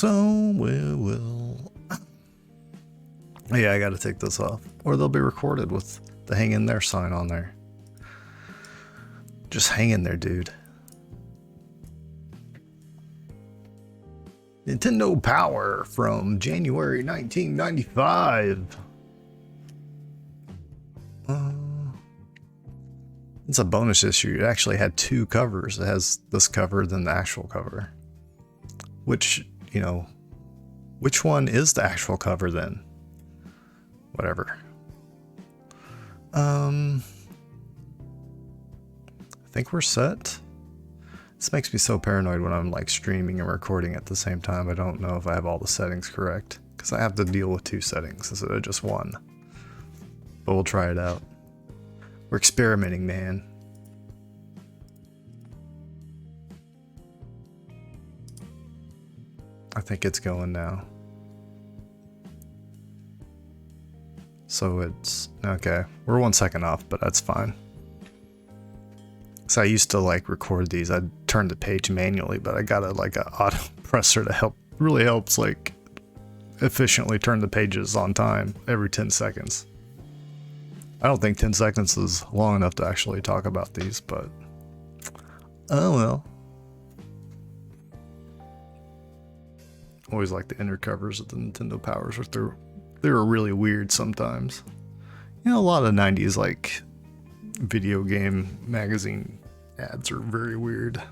So we will. Yeah, I gotta take this off. Or they'll be recorded with the hang in there sign on there. Just hang in there, dude. Nintendo Power from January 1995. It's a bonus issue. It actually had two covers. It has this cover, then the actual cover. Which, you know, which one is the actual cover then? Whatever. I think we're set. This makes me so paranoid when I'm like streaming and recording at the same time. I don't know if I have all the settings correct because I have to deal with two settings instead of just one. But we'll try it out. We're experimenting, man. I think it's going now. So it's okay. We're 1 second off, but that's fine. So I used to like record these. I'd turn the page manually, but I got like a auto presser to help. Really helps like efficiently turn the pages on time every 10 seconds. I don't think 10 seconds is long enough to actually talk about these, but oh well. Always like the inner covers of the Nintendo Powers, which they were really weird sometimes. You know, a lot of 90s like video game magazine ads are very weird.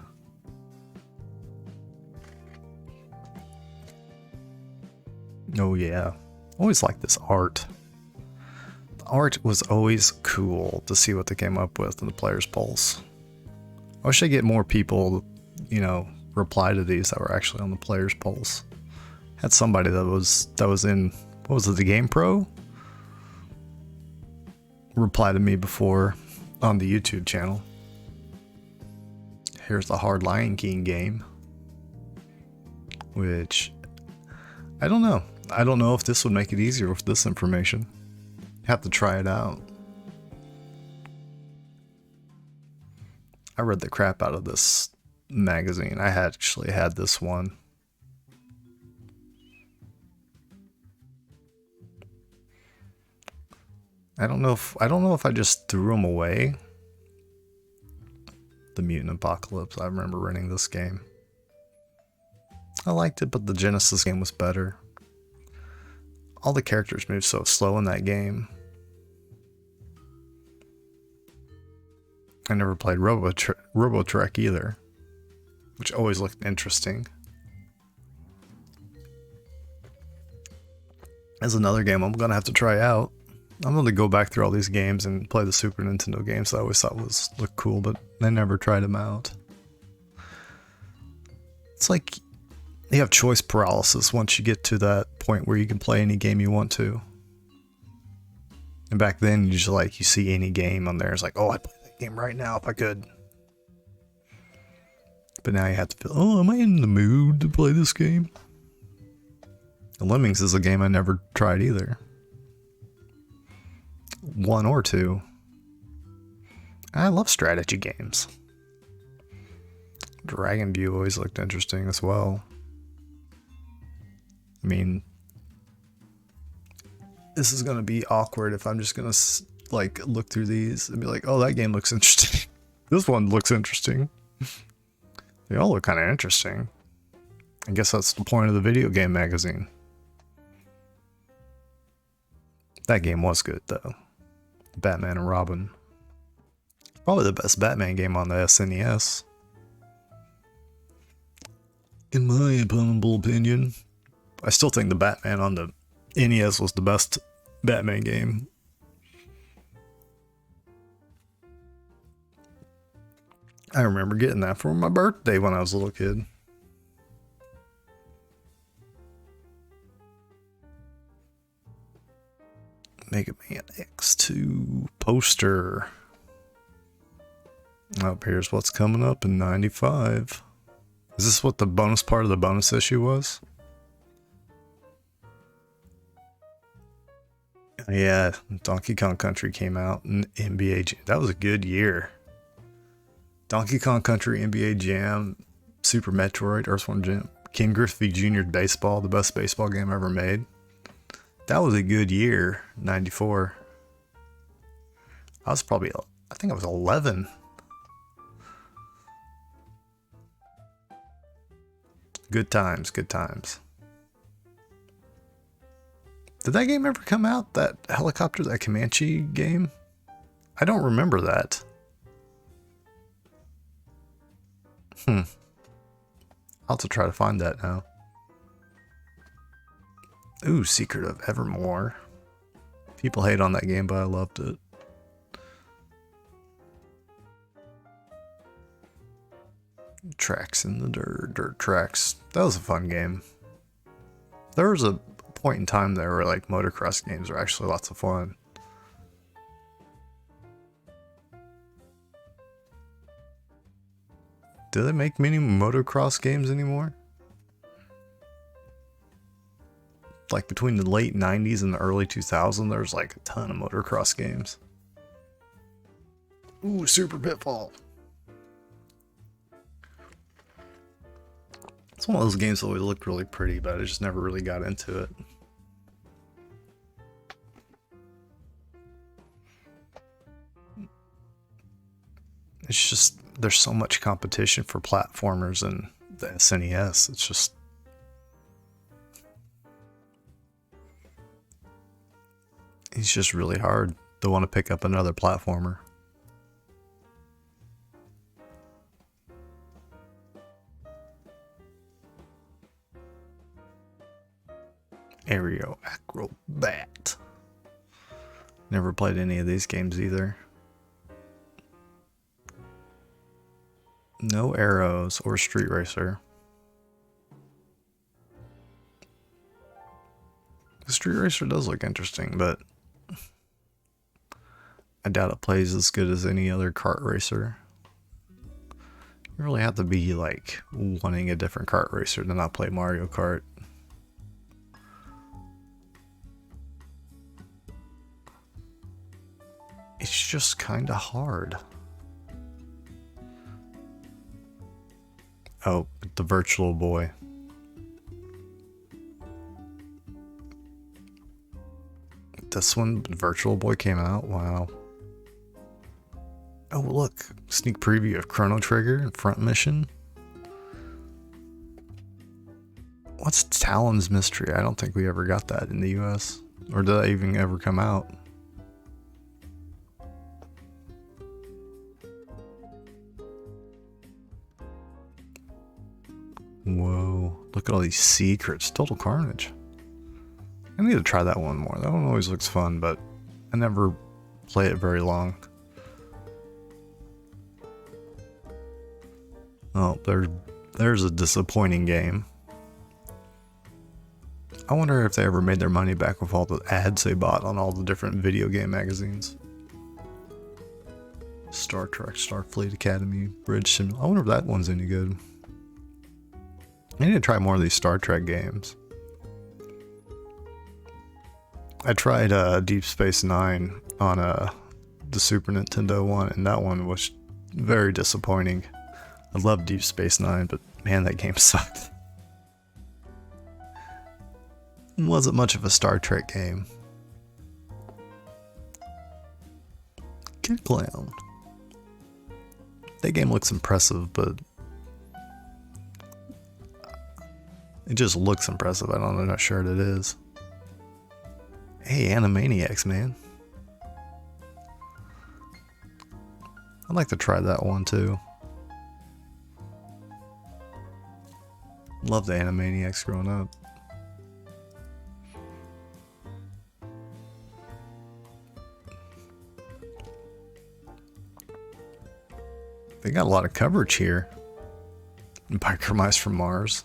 Oh yeah, always like this art. The art was always cool to see what they came up with in the Player's Pulse. I wish I get more people, you know, reply to these that were actually on the Player's Pulse. Had somebody that was in, what was it, the GamePro? Reply to me before on the YouTube channel. Here's the Hard Lion King game, which I don't know. I don't know if this would make it easier with this information. Have to try it out. I read the crap out of this magazine. I actually had this one. I don't know if I just threw them away. The Mutant Apocalypse. I remember renting this game. I liked it, but the Genesis game was better. All the characters move so slow in that game. I never played Robotrek either, which always looked interesting. There's another game I'm gonna have to try out. I'm going to go back through all these games and play the Super Nintendo games that I always thought looked cool, but I never tried them out. It's like you have choice paralysis once you get to that point where you can play any game you want to. And back then, you just like, you see any game on there, it's like, oh, I'd play that game right now if I could. But now you have to feel, oh, am I in the mood to play this game? The Lemmings is a game I never tried either. 1 or 2. I love strategy games. Dragon View always looked interesting as well. I mean, this is gonna be awkward if I'm just gonna like look through these and be like, oh, that game looks interesting. This one looks interesting. They all look kind of interesting. I guess that's the point of the video game magazine. That game was good though. Batman and Robin. Probably the best Batman game on the SNES. In my humble opinion. I still think the Batman on the NES was the best Batman game. I remember getting that for my birthday when I was a little kid. Mega Man X2 poster. Up here's what's coming up in 95. Is this what the bonus part of the bonus issue was? Yeah, Donkey Kong Country came out in NBA Jam. That was a good year. Donkey Kong Country, NBA Jam, Super Metroid, Earthworm Jim. Ken Griffey Jr. Baseball, the best baseball game ever made. That was a good year, 94. I was probably, I think I was 11. Good times, good times. Did that game ever come out? That helicopter, that Comanche game? I don't remember that. I'll have to try to find that now. Ooh, Secret of Evermore. People hate on that game, but I loved it. Tracks in the dirt tracks. That was a fun game. There was a point in time there where like motocross games are actually lots of fun. Do they make many motocross games anymore? Like between the late 90s and the early 2000s, there's like a ton of motocross games. Ooh, Super Pitfall. It's one of those games that always looked really pretty, but I just never really got into it. It's just, there's so much competition for platformers and the SNES. It's just, it's just really hard to want to pick up another platformer. Aerial Acrobat. Never played any of these games either. No Arrows or Street Racer. The Street Racer does look interesting, but I doubt it plays as good as any other kart racer. You really have to be like wanting a different kart racer to not play Mario Kart. It's just kind of hard. Oh, the Virtual Boy. This one, Virtual Boy, came out? Wow. Oh, look. Sneak preview of Chrono Trigger and Front Mission. What's Talon's Mystery? I don't think we ever got that in the US. Or did that even ever come out? Whoa, look at all these secrets. Total Carnage. I need to try that one more. That one always looks fun, but I never play it very long. Oh, there's a disappointing game. I wonder if they ever made their money back with all the ads they bought on all the different video game magazines. Star Trek, Starfleet Academy, Bridge Sim. I wonder if that one's any good. I need to try more of these Star Trek games. I tried Deep Space Nine on the Super Nintendo one, and that one was very disappointing. I love Deep Space Nine, but man, that game sucked. It wasn't much of a Star Trek game. Kid Clown. That game looks impressive, but it just looks impressive. I'm not sure what it is. Hey, Animaniacs, man. I'd like to try that one too. Love the Animaniacs growing up. They got a lot of coverage here. Biker Mice from Mars.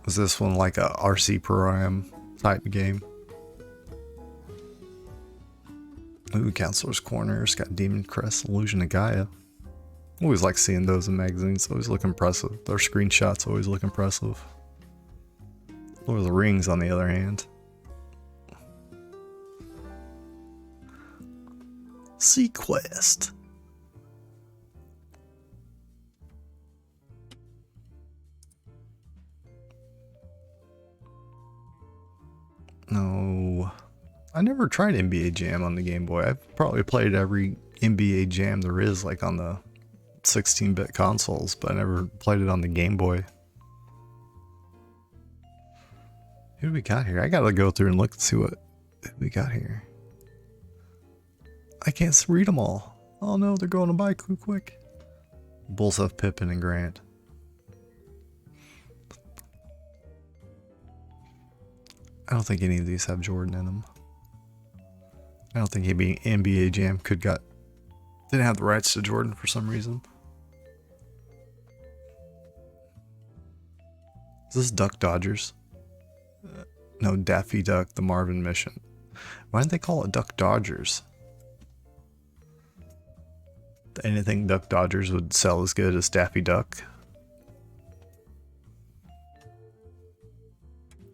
Was this one like a RC Pro-Am type game? Ooh, Counselor's Corner. It's got Demon Crest, Illusion of Gaia. Always like seeing those in magazines. Always look impressive. Their screenshots always look impressive. Lord of the Rings, on the other hand. Sequest. No. I never tried NBA Jam on the Game Boy. I've probably played every NBA Jam there is, like on the 16-bit consoles, but I never played it on the Game Boy. Who do we got here? I gotta go through and look and see what we got here. I can't read them all. Oh no, they're going to buy too quick. Bulls have Pippen and Grant. I don't think any of these have Jordan in them. I don't think NBA Jam didn't have the rights to Jordan for some reason. Is this Duck Dodgers? No, Daffy Duck, the Marvin Mission. Why didn't they call it Duck Dodgers? Anything Duck Dodgers would sell as good as Daffy Duck.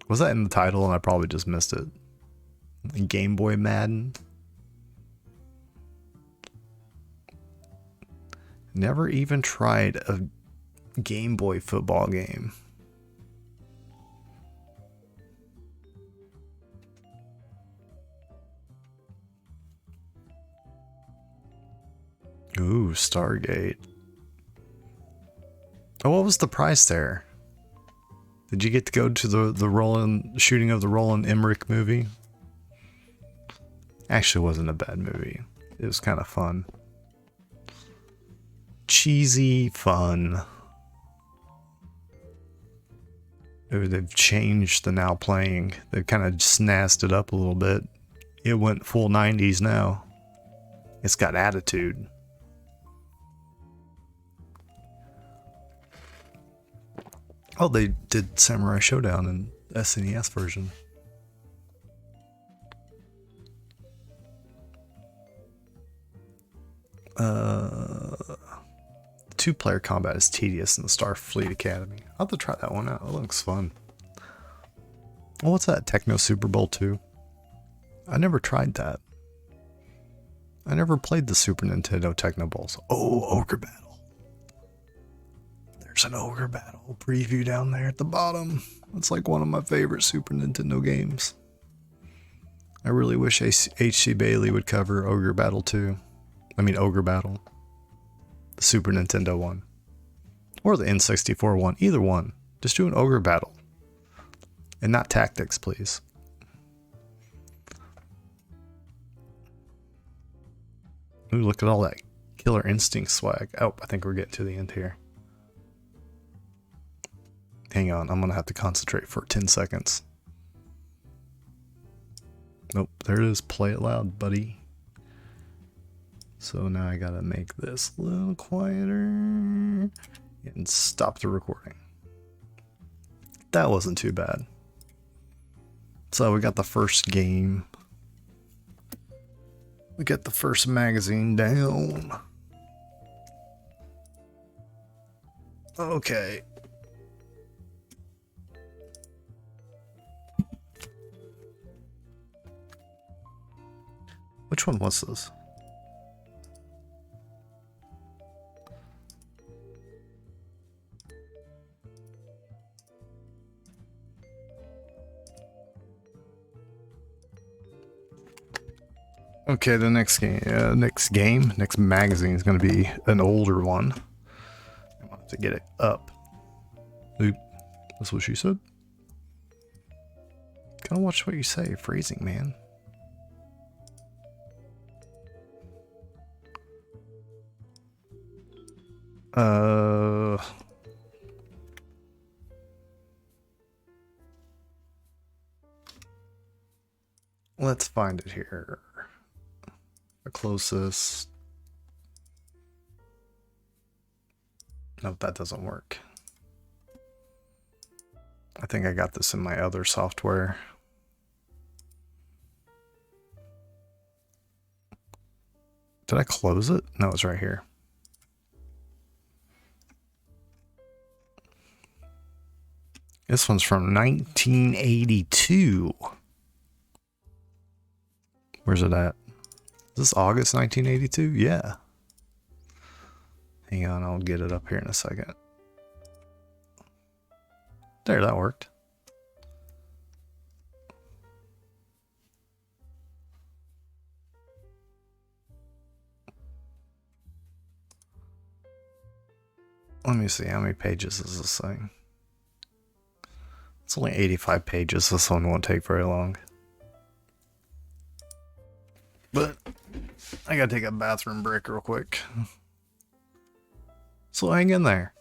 Was that in the title and I probably just missed it? Game Boy Madden? Never even tried a Game Boy football game. Ooh, Stargate. Oh, what was the price there? Did you get to go to the shooting of the Roland Emmerich movie? Actually, it wasn't a bad movie. It was kind of fun. Cheesy fun. Ooh, they've changed the now playing. They've kind of snazzed it up a little bit. It went full 90s now. It's got attitude. Oh, they did Samurai Showdown in SNES version. Two-player combat is tedious in the Starfleet Academy. I'll have to try that one out. It looks fun. Oh, what's that? Techno Super Bowl 2? I never tried that. I never played the Super Nintendo Techno Bowls. Oh, Ogre Battle. There's an Ogre Battle preview down there at the bottom. It's like one of my favorite Super Nintendo games. I really wish H.C. Bailey would cover Ogre Battle 2. I mean Ogre Battle. The Super Nintendo one. Or the N64 one. Either one. Just do an Ogre Battle. And not Tactics, please. Ooh, look at all that Killer Instinct swag. Oh, I think we're getting to the end here. Hang on, I'm gonna have to concentrate for 10 seconds. Nope, there it is. Play it loud, buddy. So now I gotta make this a little quieter and stop the recording. That wasn't too bad. So we got the first game. We got the first magazine down. Okay. Which one was this? Okay, the next next magazine is going to be an older one. I'm going to have to get it up. Oop, that's what she said. Gotta watch what you say, phrasing, man. Let's find it here. The closest. No, that doesn't work. I think I got this in my other software. Did I close it? No, it's right here. This one's from 1982. Where's it at? Is this August 1982? Yeah. Hang on, I'll get it up here in a second. There, that worked. Let me see, how many pages is this thing? It's only 85 pages. This one won't take very long. But I gotta take a bathroom break real quick. So hang in there.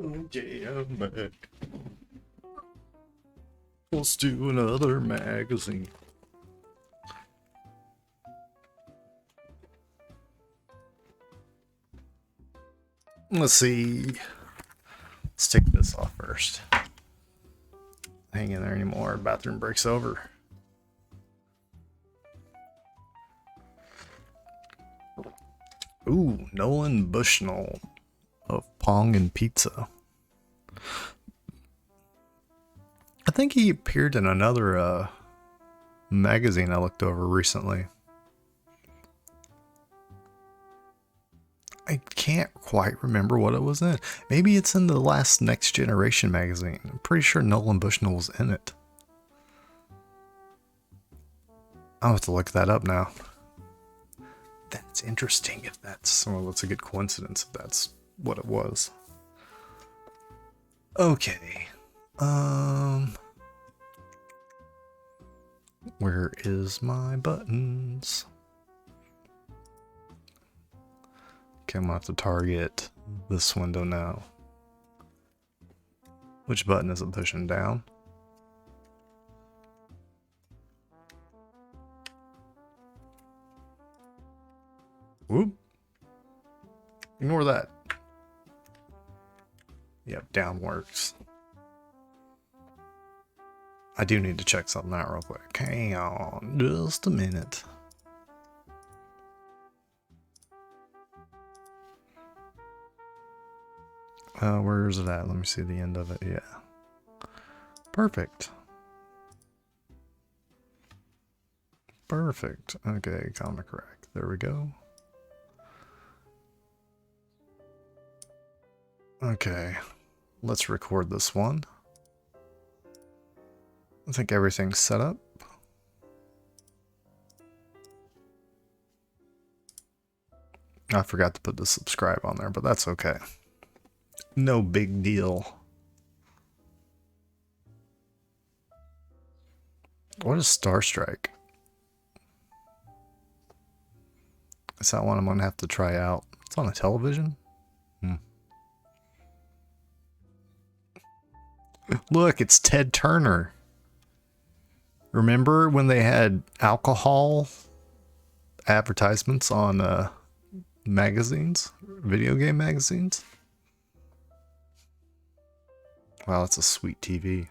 Okay, I'm back. Let's do another magazine. Let's see. Let's take this off first. Hang in there anymore. Bathroom breaks over. Ooh, Nolan Bushnell of Pong and Pizza. I think he appeared in another magazine I looked over recently. I can't quite remember what it was in. Maybe it's in the last Next Generation magazine. I'm pretty sure Nolan Bushnell was in it. I'll have to look that up now. That's interesting if that's, well, that's a good coincidence if that's what it was. Okay. Where is my buttons? Okay, I'm gonna have to target this window now. Which button is it pushing down? Whoop. Ignore that. Yep, down works. I do need to check something out real quick. Hang on just a minute. Where is it at? Let me see the end of it. Yeah. Perfect. Perfect. Okay, comic rack. There we go. Okay. Let's record this one. I think everything's set up. I forgot to put the subscribe on there, but that's okay. No big deal. What is Star Strike? Is that one I'm gonna have to try out? It's on a television? Look, it's Ted Turner. Remember when they had alcohol advertisements on magazines? Video game magazines? Wow, that's a sweet TV.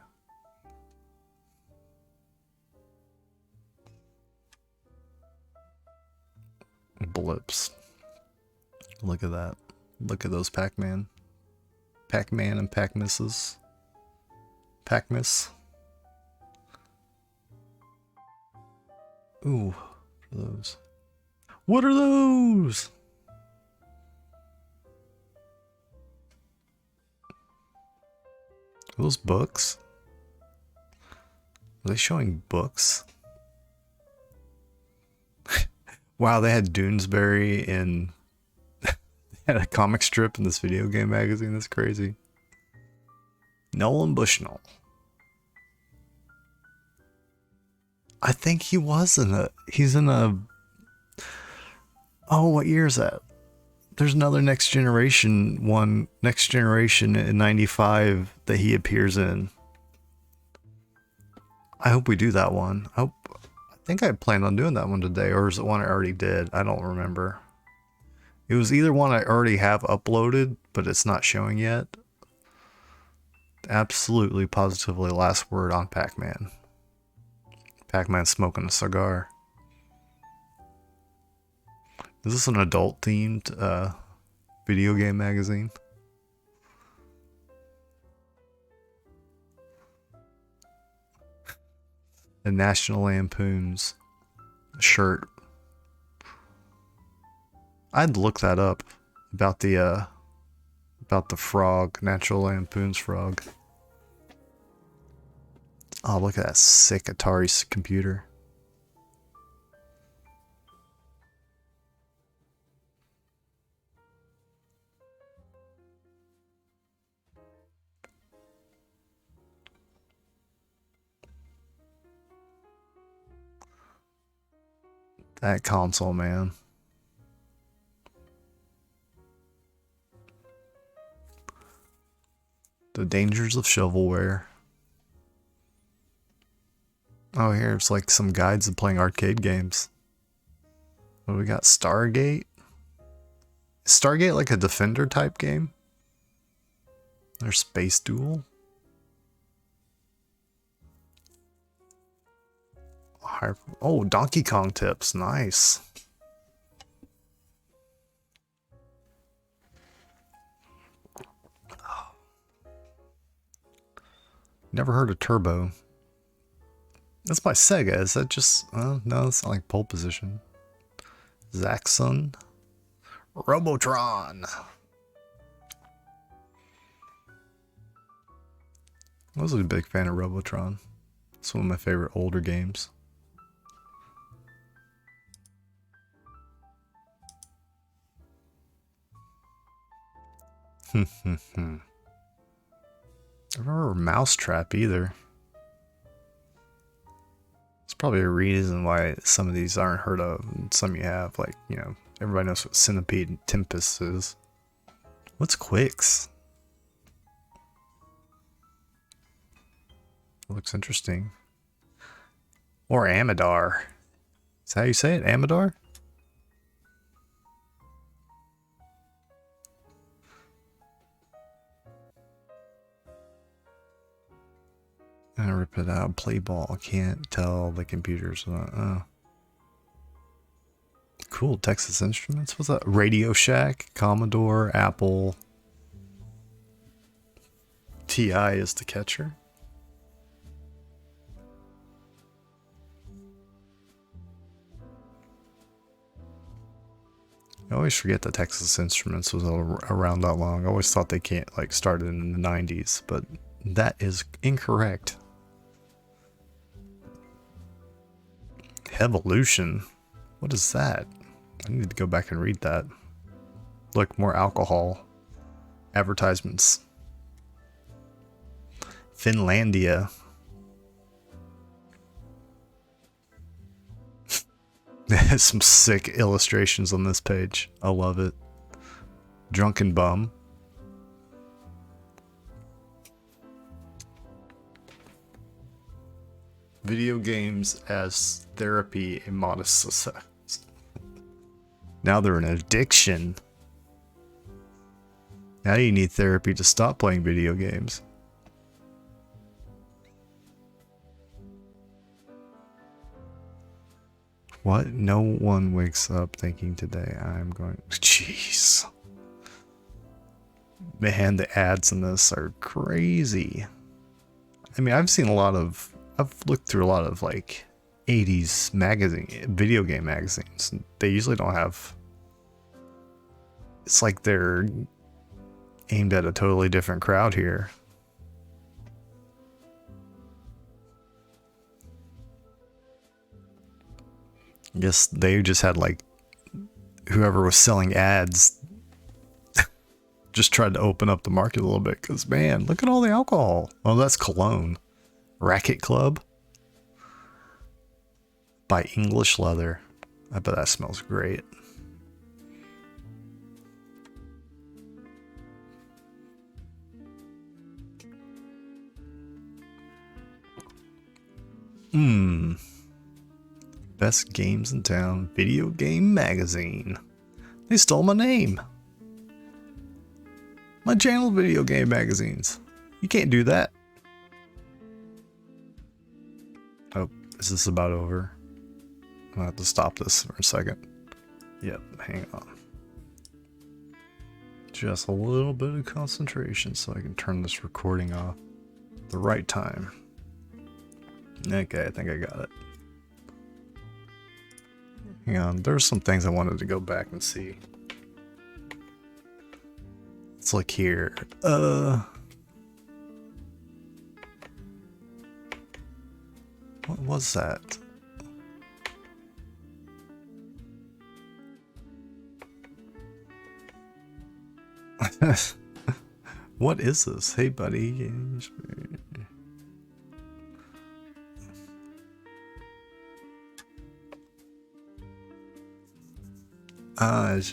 Blips. Look at that. Look at those Pac-Man. Pac-Man and Pac-Misses. Pac-Miss. Ooh, for those. What are those? Are those books? Are they showing books? Wow, they had Doonesbury in had a comic strip in this video game magazine. That's crazy. Nolan Bushnell. I think he was in a. He's in a. Oh, what year is that? There's another Next Generation one. Next Generation in '95 that he appears in. I hope we do that one. I think I planned on doing that one today, or is it one I already did? I don't remember. It was either one I already have uploaded, but it's not showing yet. Absolutely, positively, last word on Pac-Man. Pac-Man smoking a cigar. Is this an adult-themed video game magazine? The National Lampoon's shirt. I'd look that up about the frog, National Lampoon's frog. Oh, look at that sick Atari computer. That console, man. The dangers of shovelware. Oh, here's like some guides of playing arcade games. What do we got? Stargate? Is Stargate like a Defender type game? There's Space Duel. Oh, Donkey Kong tips. Nice. Never heard of Turbo. That's by Sega. Is that just... no, it's not like Pole Position. Zaxxon. Robotron. I was a big fan of Robotron. It's one of my favorite older games. I don't remember Mousetrap either. There's probably a reason why some of these aren't heard of and some you have. Like, you know, everybody knows what Centipede and Tempest is. What's Quicks? Looks interesting. Or Amadar. Is that how you say it? Amadar? I rip it out. Play ball. Can't tell the computers. Oh. Cool. Texas Instruments. What's that? Radio Shack. Commodore. Apple. TI is the catcher. I always forget that Texas Instruments was around that long. I always thought they can't like started in the 90s, but that is incorrect. Evolution. What is that? I need to go back and read that. Look, more alcohol. Advertisements. Finlandia. There's some sick illustrations on this page. I love it. Drunken Bum. Video games as therapy, a modest success. Now they're an addiction. Now you need therapy to stop playing video games. What? No one wakes up thinking today I'm going... Jeez. Man, the ads in this are crazy. I mean, I've looked through a lot of like 80s video game magazines. They usually don't have... It's like they're aimed at a totally different crowd here. I guess they just had like whoever was selling ads just tried to open up the market a little bit because man, look at all the alcohol. Oh, that's cologne. Racket Club by English Leather. I bet that smells great. Best games in town. Video game magazine. They stole my name. My channel, video game magazines. You can't do that. Oh, is this about over? I'm gonna have to stop this for a second. Yep, hang on. Just a little bit of concentration so I can turn this recording off at the right time. Okay, I think I got it. Hang on, there's some things I wanted to go back and see. Let's look here. What was that? What is this? Hey buddy. Is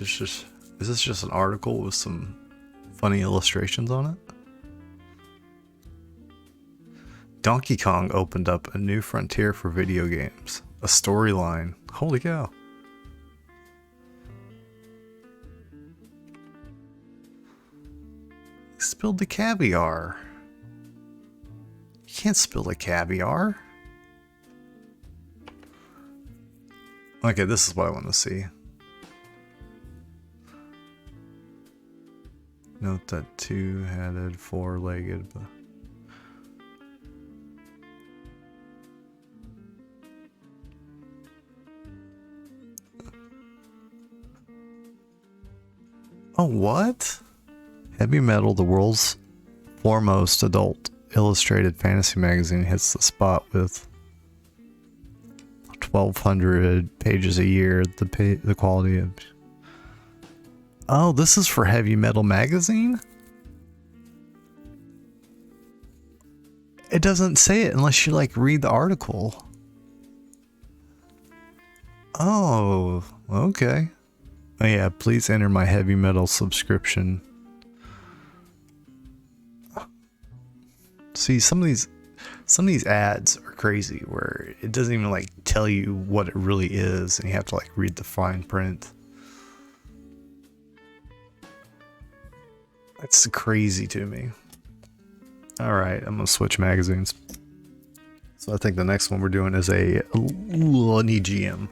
this just an article with some funny illustrations on it? Donkey Kong opened up a new frontier for video games. A storyline. Holy cow. He spilled the caviar. You can't spill the caviar. Okay, this is what I want to see. Note that two-headed, four-legged. Oh, what? Heavy Metal, the world's foremost adult illustrated fantasy magazine, hits the spot with 1,200 pages a year. The quality of... Oh, this is for Heavy Metal magazine? It doesn't say it unless you like read the article. Oh, okay. Oh yeah, please enter my Heavy Metal subscription. See, some of these ads are crazy where it doesn't even like tell you what it really is and you have to like read the fine print. That's crazy to me. Alright, I'm gonna switch magazines. So I think the next one we're doing is an EGM.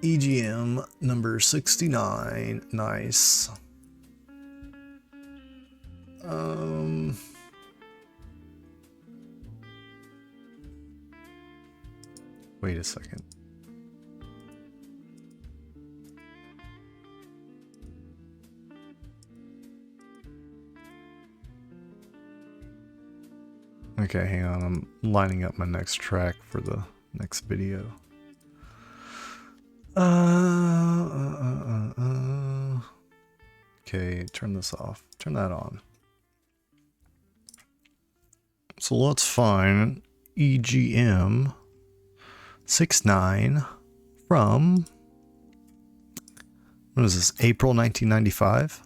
EGM number 69. Nice. Wait a second. Okay, hang on. I'm lining up my next track for the next video. Okay, turn this off. Turn that on. So let's find EGM 69 from, what is this, April 1995?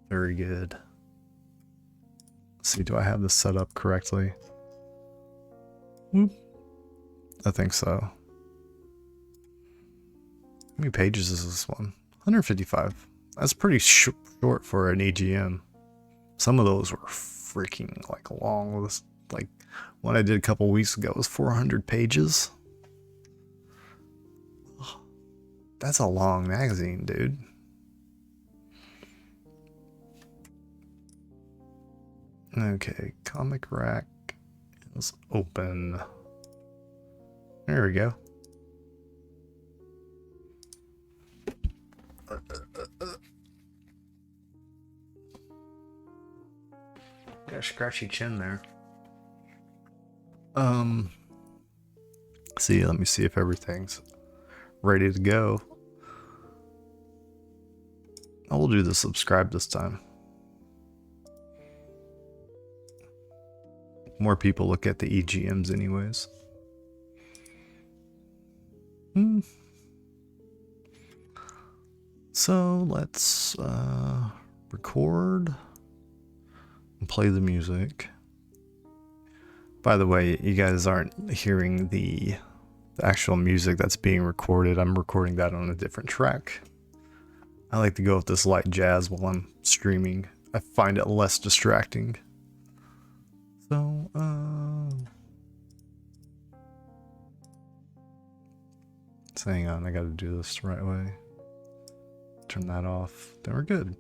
Very good. Let's see, do I have this set up correctly? Whoop. I think so. How many pages is this one? 155. That's pretty short for an EGM. Some of those were freaking like long. Like one I did a couple weeks ago was 400 pages. That's a long magazine, dude. Okay, comic rack is open. There we go. Got a scratchy chin there. See, let me see if everything's ready to go. I will do the subscribe this time. More people look at the EGMs anyways. So let's record and play the music. By the way, you guys aren't hearing the actual music that's being recorded. I'm recording that on a different track. I like to go with this light jazz while I'm streaming. I find it less distracting. So, hang on, I gotta do this the right way. Turn that off. Then we're good.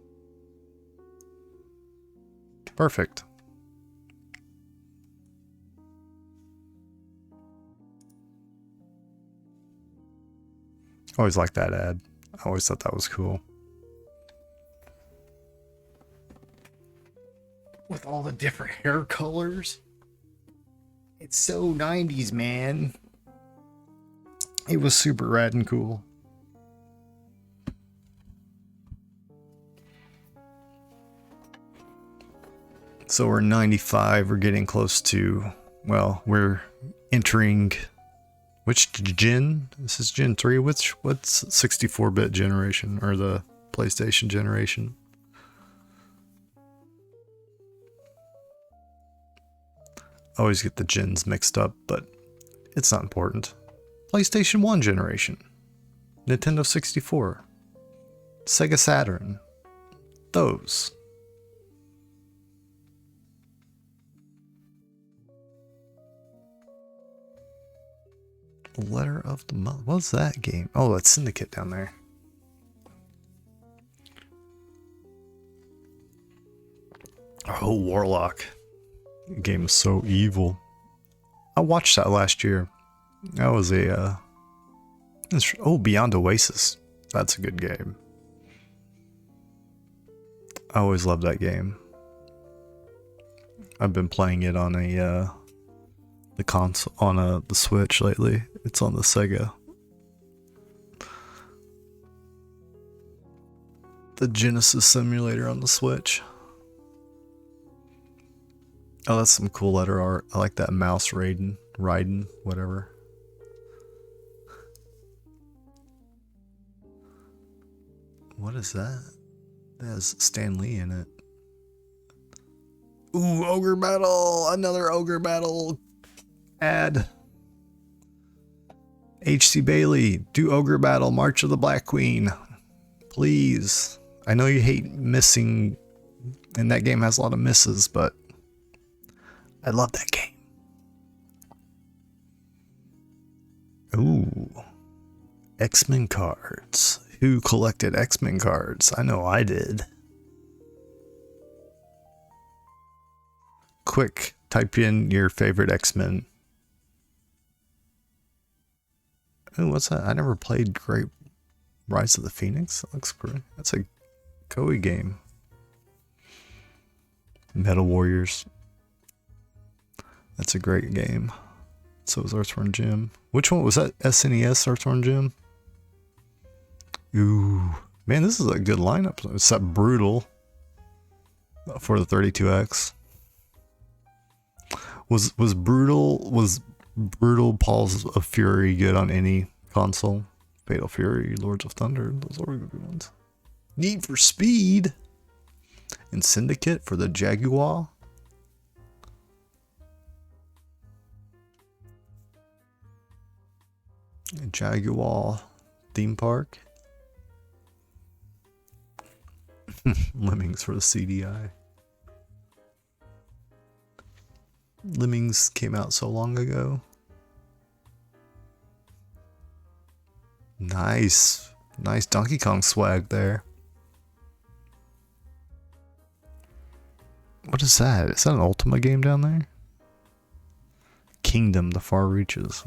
Perfect. Always liked that ad. I always thought that was cool. With all the different hair colors. It's so 90s, man. It was super rad and cool. So we're 95, we're getting close to, well, we're entering, which gen? This is Gen 3, what's 64-bit generation, or the PlayStation generation? I always get the gens mixed up, but it's not important. PlayStation 1 generation. Nintendo 64. Sega Saturn. Those. Letter of the Month. What's that game? Oh, that's Syndicate down there. Oh, Warlock. The game is so evil. I watched that last year. That was a, oh, Beyond Oasis. That's a good game. I always loved that game. I've been playing it on a, the console, on the Switch lately. It's on the Sega. The Genesis simulator on the Switch. Oh, that's some cool letter art. I like that mouse riding, whatever. What is that? That has Stan Lee in it. Ooh, Ogre Battle! Another Ogre Battle ad. H.C. Bailey, do Ogre Battle, March of the Black Queen. Please. I know you hate missing, and that game has a lot of misses, but I love that game. Ooh. X-Men cards. Who collected X-Men cards? I know I did. Quick, type in your favorite X-Men. Oh, what's that? I never played Great Rise of the Phoenix. That looks great. That's a Koei game. Metal Warriors. That's a great game. So is Earthworm Jim. Which one was that? SNES Earthworm Jim? Ooh. Man, this is a good lineup. It's that Brutal for the 32X. Was Brutal Paws of Fury good on any console? Fatal Fury, Lords of Thunder, those are good ones. Need for Speed and Syndicate for the Jaguar. Jaguar theme park. Lemmings for the CDI. Lemmings came out so long ago. Nice. Nice Donkey Kong swag there. What is that? Is that an Ultima game down there? Kingdom, the Far Reaches.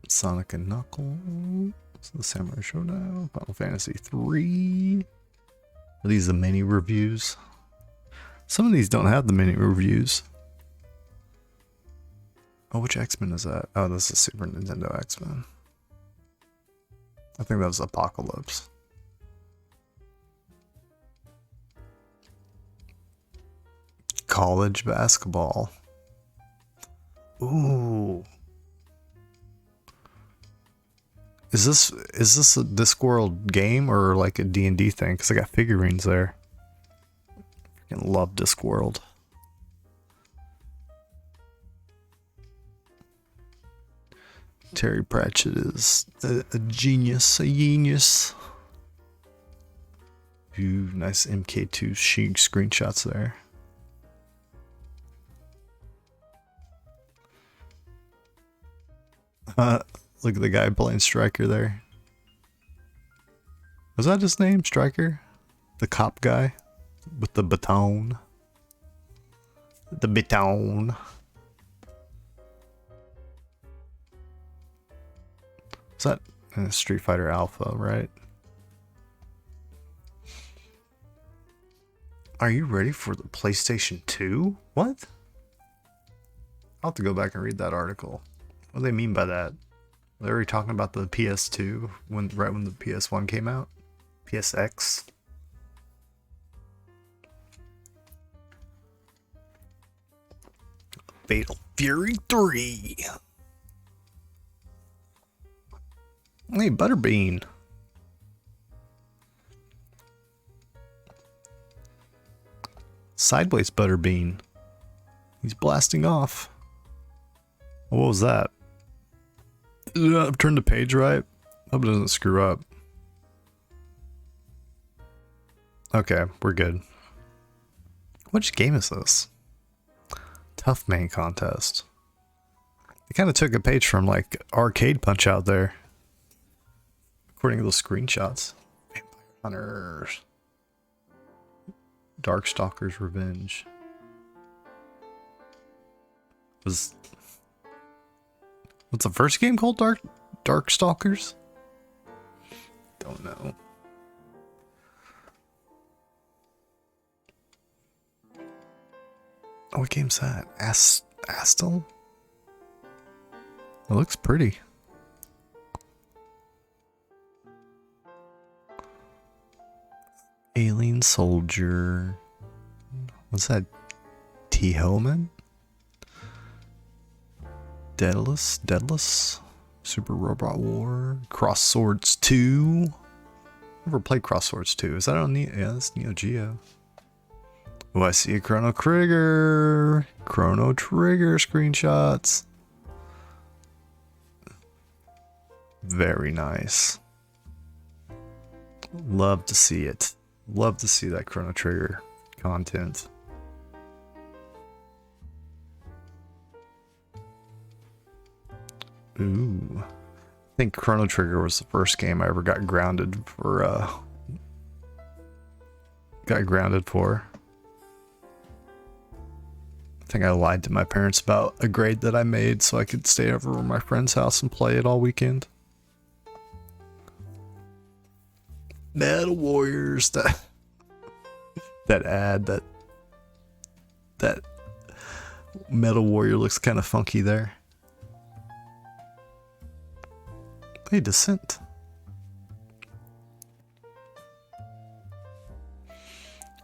Sonic and Knuckles. The Samurai Showdown. Final Fantasy 3. Are these the mini reviews? Some of these don't have the mini reviews. Oh, which X-Men is that? Oh, this is Super Nintendo X-Men. I think that was Apocalypse. College basketball. Ooh. Is this a Discworld game or like a D&D thing? Because I got figurines there. Freaking love Discworld. Terry Pratchett is a genius, Ooh, nice MK2 screenshots there. Look at the guy playing Striker there. Was that his name, Striker? The cop guy with the baton. The baton. Is that Street Fighter Alpha, right? Are you ready for the PlayStation 2? What? I'll have to go back and read that article. What do they mean by that? They were talking about the PS2 right when the PS1 came out. PSX. Fatal Fury 3. Hey, Butterbean. Sideways Butterbean. He's blasting off. What was that? Did I turn the page right? Hope it doesn't screw up. Okay, we're good. Which game is this? Tough Man Contest. They kind of took a page from like Arcade Punch Out there. According to those screenshots. Vampire Hunters. Darkstalker's Revenge. What's the first game called? Darkstalkers? Don't know. Oh, what game's that? Astel? It looks pretty. Alien Soldier. What's that? T-Helmet? Deadless? Super Robot War? Cross Swords 2? Never played Cross Swords 2. Is that on Neo? Yeah, that's Neo Geo. Oh, I see a Chrono Trigger. Chrono Trigger screenshots. Very nice. Love to see it. Love to see that Chrono Trigger content. Ooh. I think Chrono Trigger was the first game I ever got grounded for. I think I lied to my parents about a grade that I made so I could stay over at my friend's house and play it all weekend. Metal Warriors, that ad, that Metal Warrior looks kind of funky there. Hey, Descent.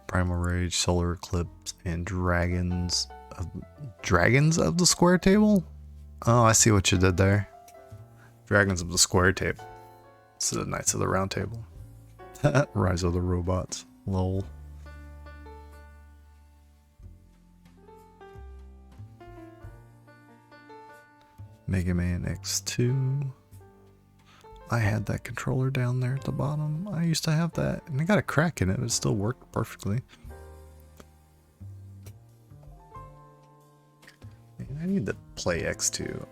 Primal Rage, Solar Eclipse, and Dragons of the Square Table? Oh, I see what you did there. Dragons of the Square Table. It's the Knights of the Round Table. Rise of the Robots. Lol. Mega Man X2. I had that controller down there at the bottom. I used to have that, and I got a crack in it, but it still worked perfectly. Man, I need to play X2.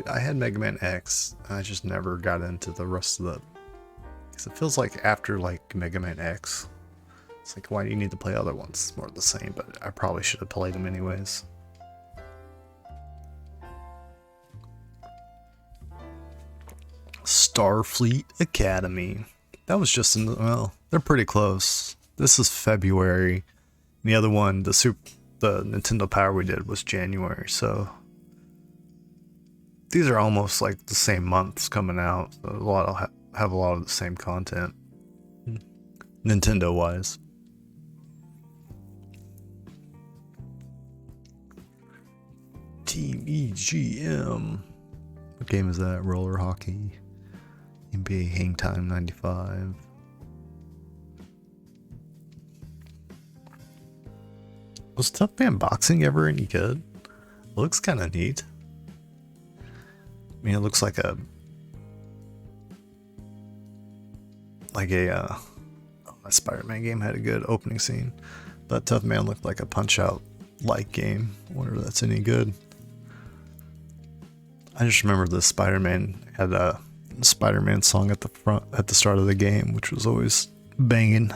I had Mega Man X, and I just never got into the rest of the... Because it feels like after like Mega Man X, it's like, why do you need to play other ones? It's more the same, but I probably should have played them anyways. Starfleet Academy. That was just in the, well, they're pretty close. This is February. And the other one, the Nintendo Power we did was January, so these are almost like the same months coming out. So a lot of have a lot of the same content, Nintendo wise. Team EGM. What game is that? Roller hockey. NBA Hang Time 95. Was Tough Man Boxing ever any good? It looks kind of neat. I mean, it looks like a Spider-Man game had a good opening scene, but Tough Man looked like a Punch-Out like game. I wonder if that's any good. I just remember the Spider-Man had a Spider-Man song at the start of the game, which was always banging.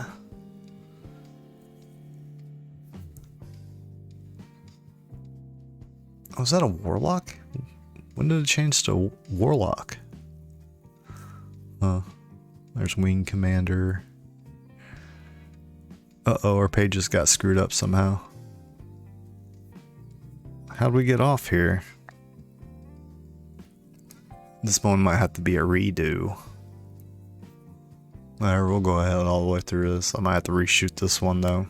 Oh, was that a Warlock? When did it change to Warlock? There's Wing Commander. Uh-oh, our pages got screwed up somehow. How'd we get off here? This one might have to be a redo. Alright, we'll go ahead all the way through this. I might have to reshoot this one though.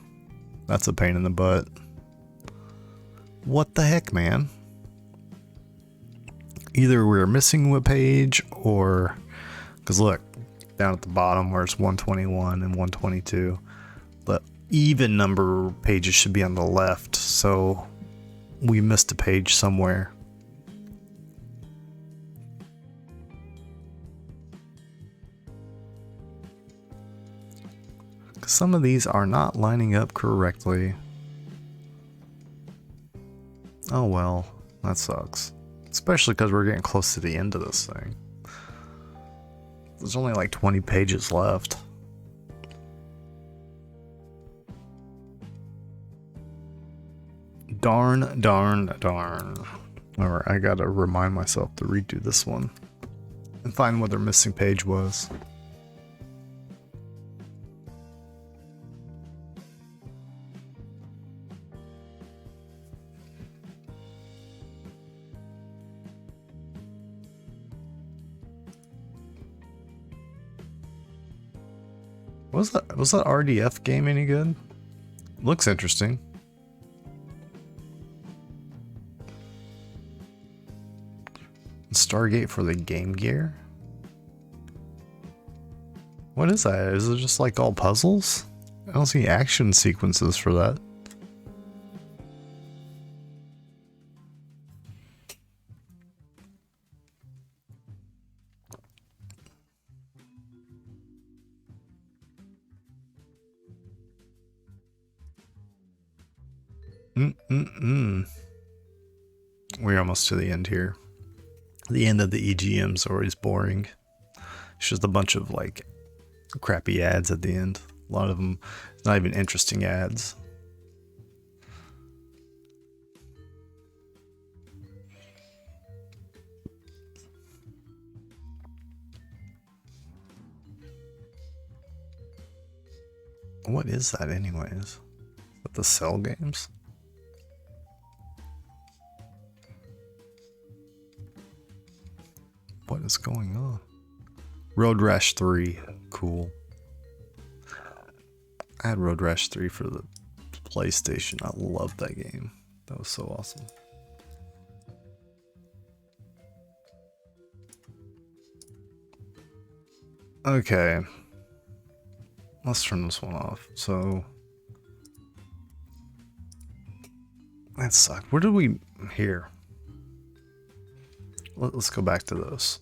That's a pain in the butt. What the heck, man? Either we're missing a page or... Because look, down at the bottom where it's 121 and 122. But even number pages should be on the left, so we missed a page somewhere. Some of these are not lining up correctly. Oh well, that sucks. Especially because we're getting close to the end of this thing. There's only like 20 pages left. Darn, darn, darn. Alright, I gotta remind myself to redo this one and find what their missing page was. Was that RDF game any good? Looks interesting. Stargate for the Game Gear? What is that? Is it just like all puzzles? I don't see action sequences for that. We're almost to the end here. The end of the EGM is always boring. It's just a bunch of like crappy ads at the end. A lot of them not even interesting ads. What is that anyways? Is that the Cell games? What is going on? Road Rash 3. Cool. I had Road Rash 3 for the PlayStation. I loved that game. That was so awesome. Okay. Let's turn this one off. So that sucked. Where did we... Here. Let's go back to those.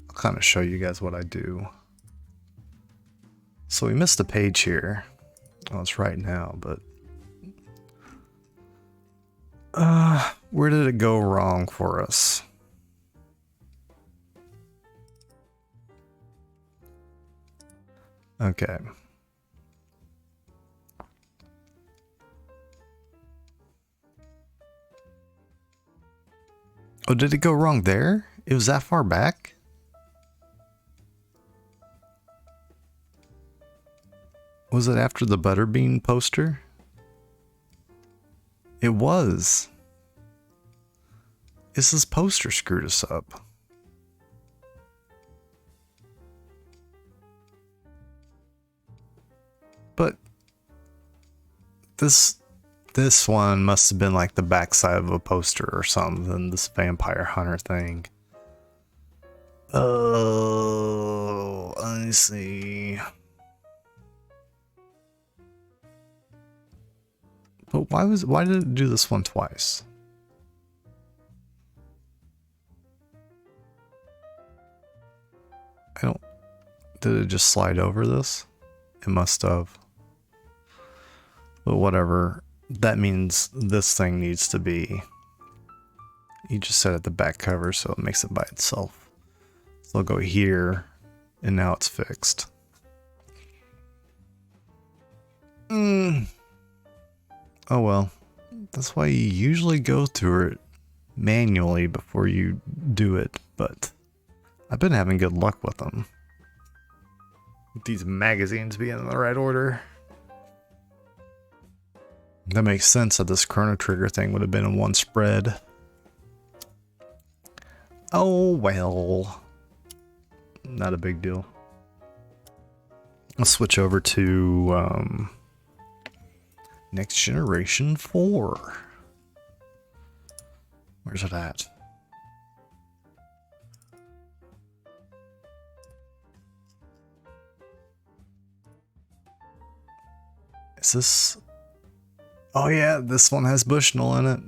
I'll kind of show you guys what I do. So we missed a page here. Oh, it's right now, but... where did it go wrong for us? Okay. Oh, did it go wrong there? It was that far back? Was it after the Butterbean poster? It was. This poster screwed us up. But this one must have been like the backside of a poster or something, this vampire hunter thing. Oh, I see. But why did it do this one twice? Did it just slide over this? It must have. But whatever, that means this thing needs to be, you just set it the back cover so it makes it by itself. So I'll go here, and now it's fixed. Oh well, that's why you usually go through it manually before you do it, but I've been having good luck with them. With these magazines being in the right order. That makes sense that this Chrono Trigger thing would have been in one spread. Oh well. Not a big deal. Let's switch over to Next Generation 4. Where's it at? Is this... Oh yeah, this one has Bushnell in it.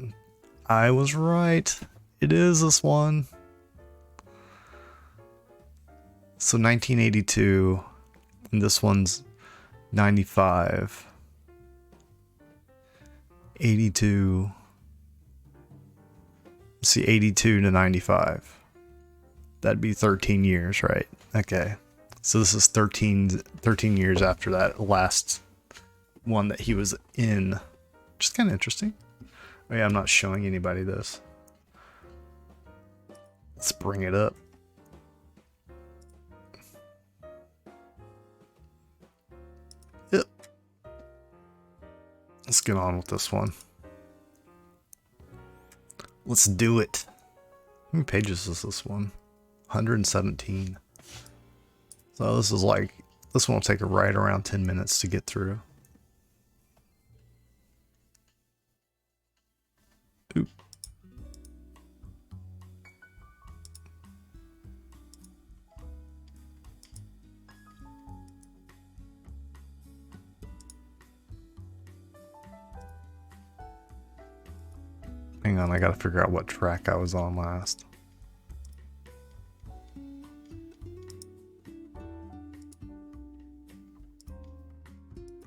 I was right. It is this one. So 1982, and this one's 95. 82. Let's see, 82 to 95. That'd be 13 years, right? Okay. So this is 13 years after that last one that he was in. Which is kind of interesting. Oh yeah, I'm not showing anybody this. Let's bring it up. Yep. Let's get on with this one. Let's do it. How many pages is this one? 117. So this is like, this one will take right around 10 minutes to get through. Oop. Hang on, I gotta figure out what track I was on last.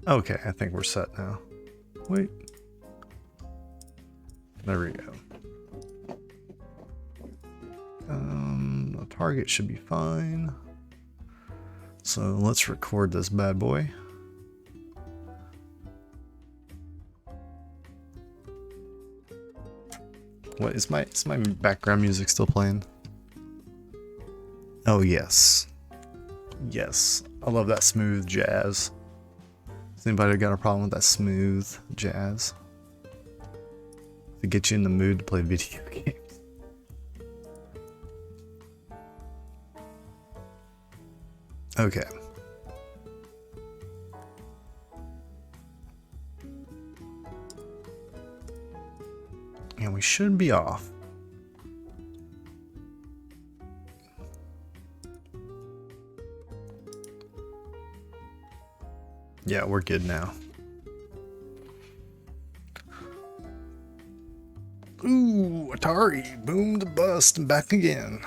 Okay, I think we're set now. Wait. There we go. The target should be fine. So let's record this bad boy. What is my background music still playing? Oh yes. Yes. I love that smooth jazz. Has anybody got a problem with that smooth jazz? To get you in the mood to play video games. Okay. And we should be off. Yeah, we're good now. Ooh, Atari, boom to bust and back again.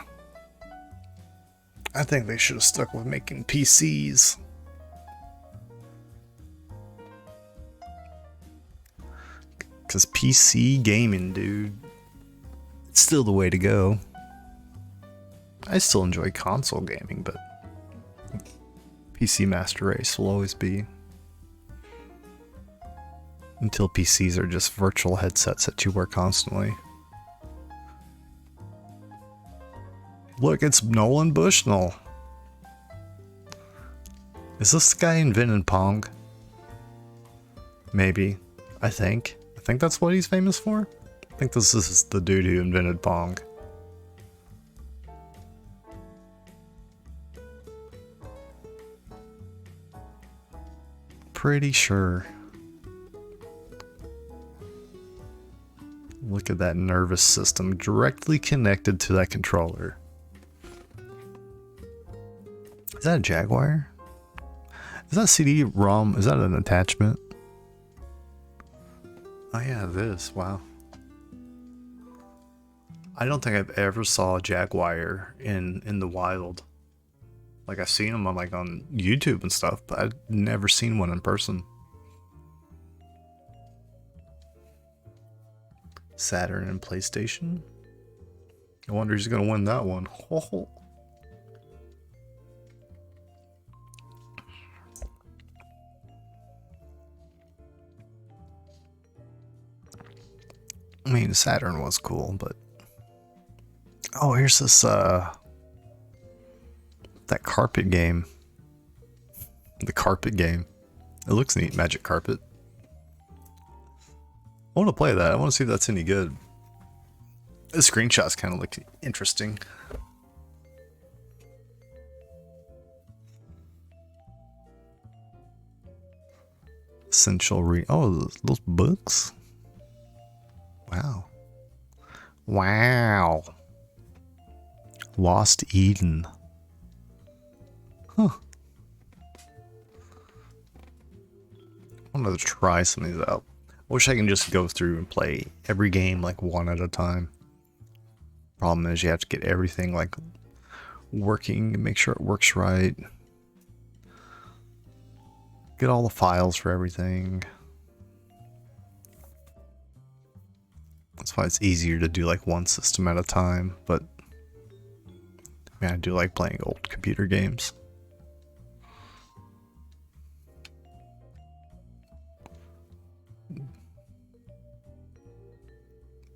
I think they should have stuck with making PCs. Because PC gaming, dude, it's still the way to go. I still enjoy console gaming, but PC Master Race will always be. Until PCs are just virtual headsets that you wear constantly. Look, it's Nolan Bushnell. Is this the guy who invented Pong? Maybe. I think that's what he's famous for. I think this is the dude who invented Pong. Pretty sure. Look at that nervous system directly connected to that controller. Is that a Jaguar? Is that CD-ROM? Is that an attachment? Oh yeah, it is. Wow. I don't think I've ever saw a Jaguar in the wild. Like I've seen them on YouTube and stuff, but I've never seen one in person. Saturn and PlayStation. I wonder who's gonna win that one. Oh. I mean, Saturn was cool, but oh, here's this that carpet game. The carpet game. It looks neat, Magic Carpet. I want to play that. I want to see if that's any good. The screenshots kind of look interesting. Essential oh, those books? Wow. Wow. Lost Eden. Huh. wanted to try some of these out. I wish I can just go through and play every game like one at a time. Problem is you have to get everything like working and make sure it works right. Get all the files for everything. That's why it's easier to do like one system at a time, but I mean, I do like playing old computer games.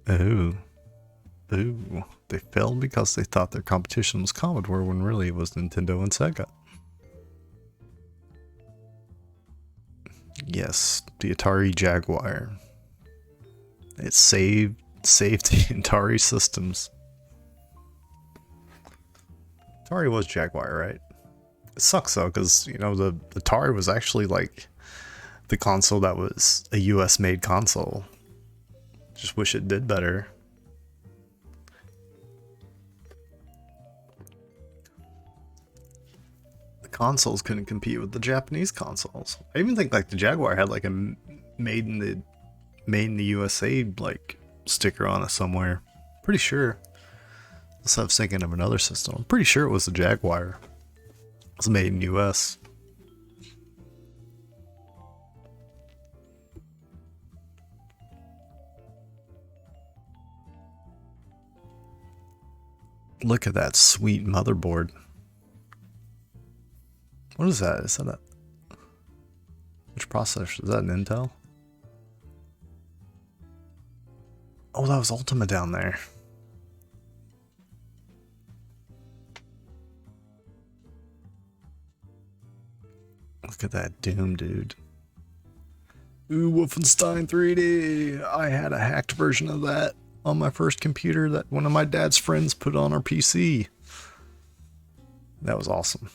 Oh. Ooh. They failed because they thought their competition was Commodore when really it was Nintendo and Sega. Yes, the Atari Jaguar. It saved the Atari systems. Atari was Jaguar, right? It sucks though, because you know the Atari was actually like the console that was a US made console. Just wish it did better. The consoles couldn't compete with the Japanese consoles. I even think like the Jaguar had like a made in the USA like sticker on it somewhere. Pretty sure. Unless I was thinking of another system. I'm pretty sure it was the Jaguar. It was made in US. Look at that sweet motherboard. What is that? Is that a... Which processor? Is that an Intel? Oh, that was Ultima down there. Look at that Doom, dude. Ooh, Wolfenstein 3D. I had a hacked version of that on my first computer that one of my dad's friends put on our PC. That was awesome.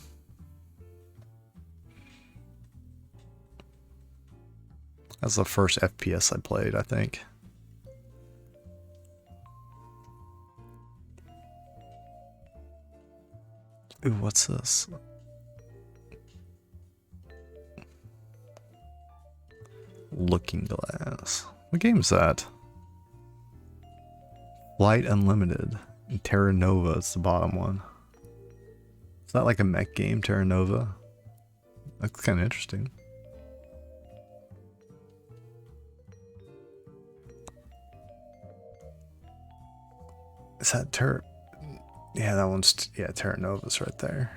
That's the first FPS I played, I think. Ooh, what's this? Looking Glass. What game is that? Flight Unlimited. And Terra Nova is the bottom one. Is that like a mech game, Terra Nova? That's kind of interesting. Is that Terra? Yeah, that one's... Yeah, Terra Nova's right there.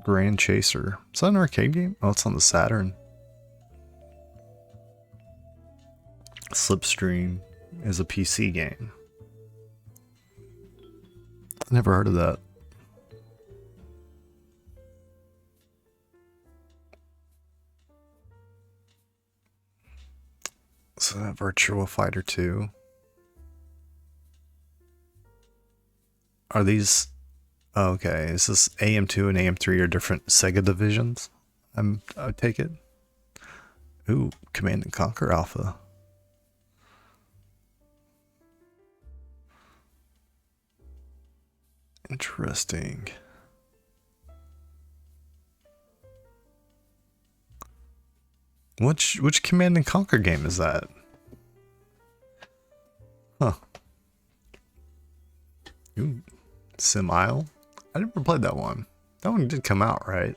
Grand Chaser. Is that an arcade game? Oh, it's on the Saturn. Slipstream is a PC game. I've never heard of that. So that Virtua Fighter 2. Are these... Oh, okay, is this AM2 and AM3 are different Sega divisions? I take it. Ooh, Command and Conquer Alpha. Interesting. Which Command and Conquer game is that? Huh. Ooh, Sim Isle? I never played that one. That one did come out, right?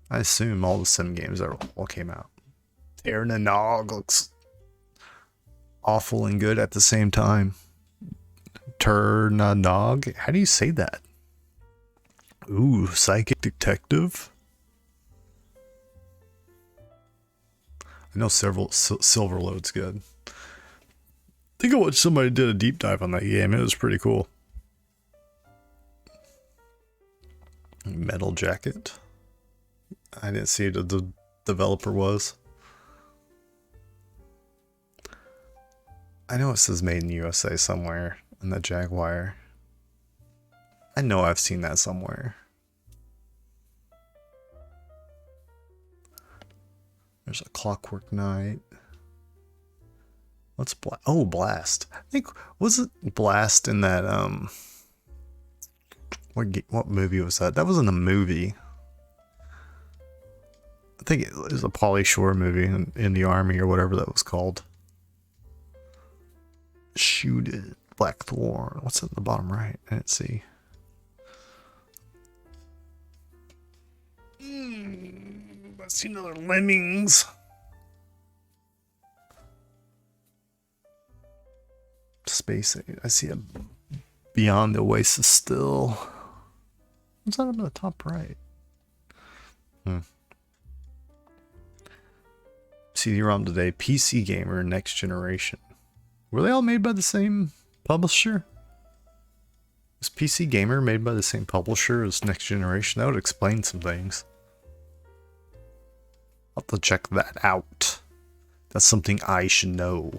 I assume all the sim games all came out. Terranog looks awful and good at the same time. Ternanog? How do you say that? Ooh, Psychic Detective? I know Silverload's good. I think I watched somebody did a deep dive on that game. It was pretty cool. Metal Jacket. I didn't see who the developer was. I know it says made in USA somewhere in the Jaguar. I know I've seen that somewhere. There's a Clockwork Knight. What's Blast? Oh, Blast. I think, was it Blast in that, what movie was that? That wasn't a movie. I think it was a Pauly Shore movie in the Army or whatever that was called. Shoot it. Blackthorn. What's at the bottom right? I didn't see. I see another Lemmings. Space. I see a Beyond the Oasis still. What's that up in the top right? CD-ROM today. PC Gamer Next Generation. Were they all made by the same publisher? Is PC Gamer made by the same publisher as Next Generation? That would explain some things. I'll have to check that out. That's something I should know.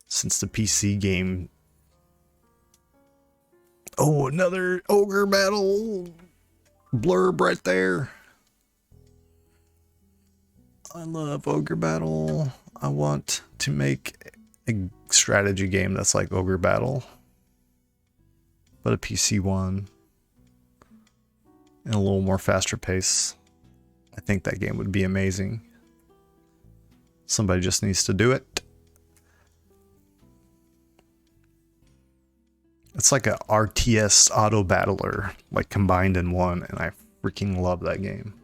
Since the PC game... Oh, another ogre battle blurb right there. I love ogre battle. I want to make a strategy game that's like ogre battle, but a PC one and a little more faster pace. I think that game would be amazing. Somebody just needs to do it. It's like a RTS auto battler, like combined in one, and I freaking love that game.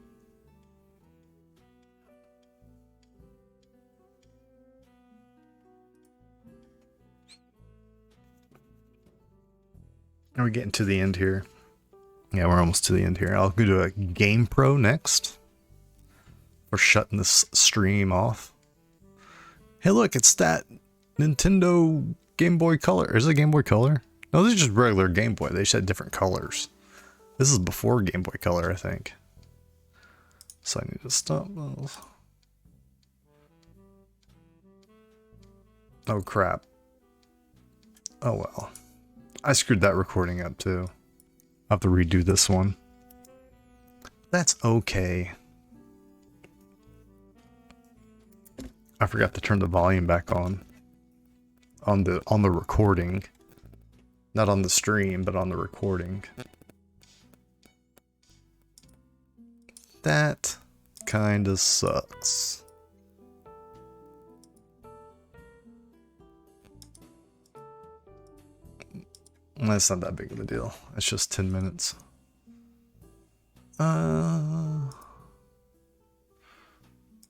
Are we getting to the end here? Yeah, we're almost to the end here. I'll go to a GamePro next. We're shutting this stream off. Hey, look, it's that Nintendo Game Boy Color. Is it Game Boy Color? No, this is just regular Game Boy. They just had different colors. This is before Game Boy Color, I think. So I need to stop those. Oh, crap. Oh, well. I screwed that recording up, too. I'll have to redo this one. That's okay. I forgot to turn the volume back on the recording. Not on the stream, but on the recording. That kind of sucks. That's not that big of a deal. It's just 10 minutes.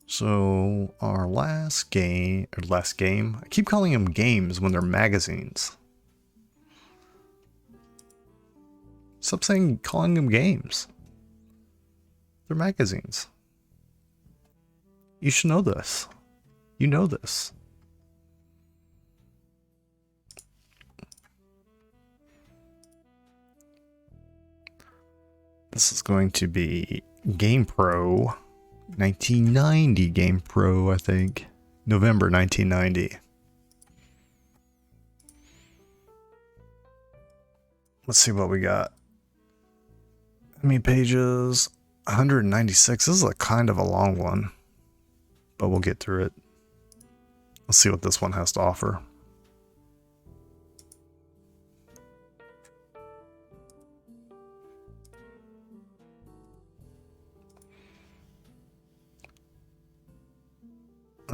So our last game, I keep calling them games when they're magazines. Stop calling them games. They're magazines. You should know this. You know this. This is going to be GamePro 1990 GamePro, I think. November 1990. Let's see what we got. How many pages? 196. This is a kind of a long one, but we'll get through it. Let's see what this one has to offer.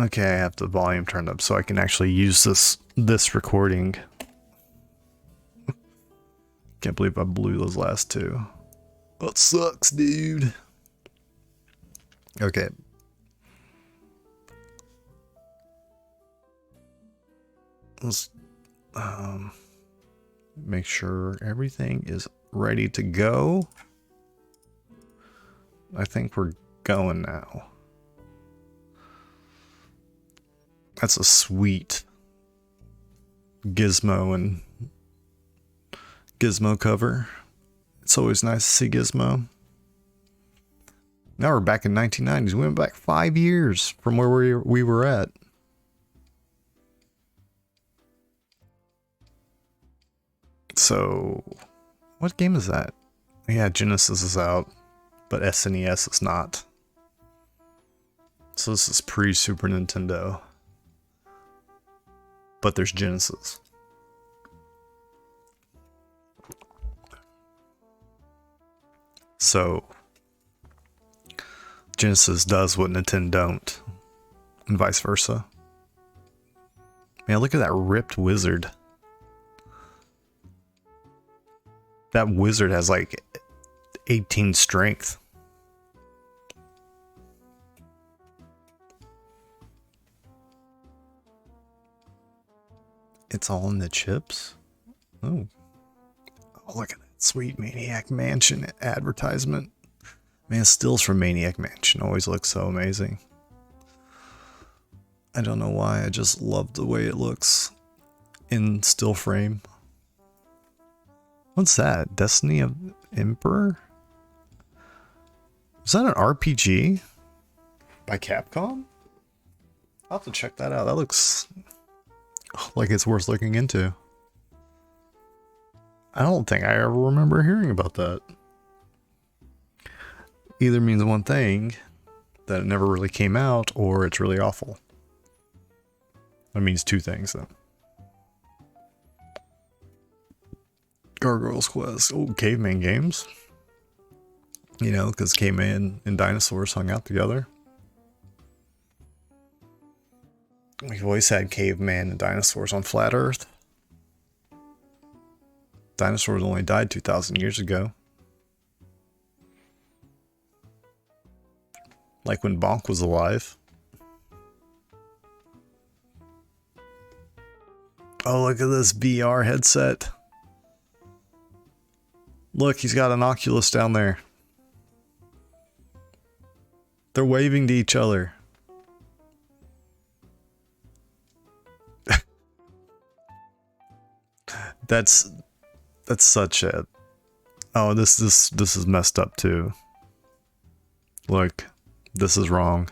Okay, I have the volume turned up so I can actually use this recording. Can't believe I blew those last two. That sucks, dude. Okay. Let's make sure everything is ready to go. I think we're going now. That's a sweet Gizmo and Gizmo cover. It's always nice to see Gizmo. Now we're back in 1990s. We went back 5 years from where we were at. So, what game is that? Yeah, Genesis is out, but SNES is not. So this is pre-Super Nintendo. But there's Genesis. So, Genesis does what Nintendo don't, and vice versa. Man, look at that ripped wizard. That wizard has like 18 strength. It's all in the chips? Oh. Oh, look at that sweet Maniac Mansion advertisement. Man, stills from Maniac Mansion always look so amazing. I don't know why, I just love the way it looks in still frame. What's that? Destiny of Emperor? Is that an RPG by Capcom? I'll have to check that out. That looks like it's worth looking into. I don't think I ever remember hearing about that. Either means one thing, that it never really came out, or it's really awful. That means two things then. Gargoyle's Quest. Oh, Caveman games. You know, because caveman and dinosaurs hung out together. We've always had caveman and dinosaurs on flat Earth. Dinosaurs only died 2,000 years ago. Like when Bonk was alive. Oh, look at this VR headset. Look, he's got an Oculus down there. They're waving to each other. That's such a... Oh, this is messed up too. Look, this is wrong.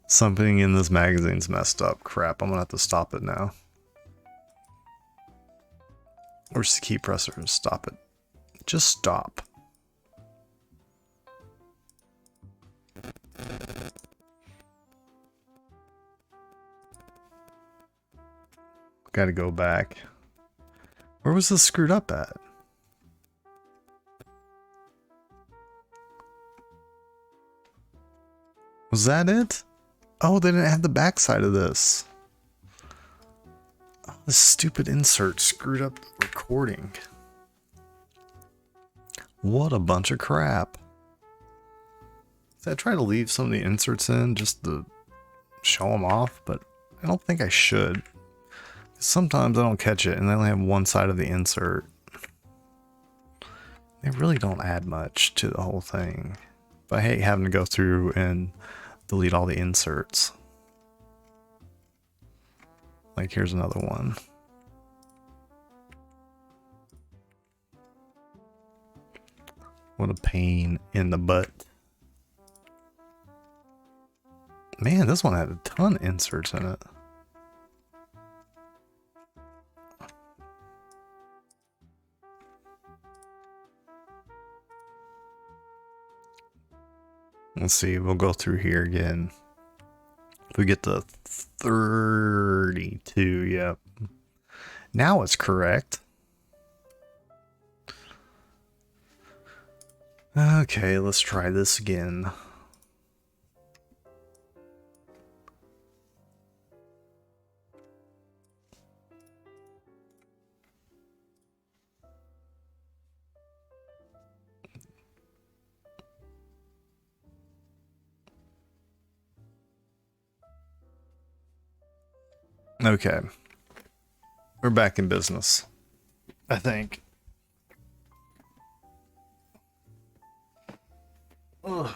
Something in this magazine's messed up. Crap, I'm gonna have to stop it now. Or just key presser and stop it. Just stop. Gotta go back. Where was this screwed up at? Was that it? Oh, they didn't have the backside of this. Oh, this stupid insert screwed up the recording. What a bunch of crap. I try to leave some of the inserts in just to show them off, but I don't think I should. Sometimes I don't catch it and they only have one side of the insert. They really don't add much to the whole thing. But I hate having to go through and delete all the inserts. Like here's another one. What a pain in the butt. Man, this one had a ton of inserts in it. Let's see, we'll go through here again. If we get to 32, yep. Now it's correct. Okay, let's try this again. Okay. We're back in business, I think. Ugh.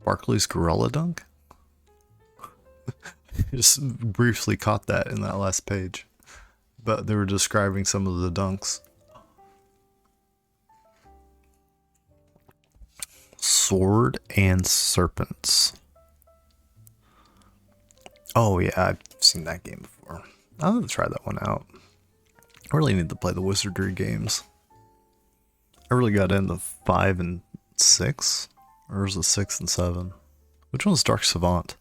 Barkley's Gorilla Dunk? Just briefly caught that in that last page. But they were describing some of the dunks. Sword and Serpents. Oh yeah, I've seen that game before. I'm gonna try that one out. I really need to play the Wizardry games. I really got into 5 and 6. Or was it 6 and 7? Which one's Dark Savant?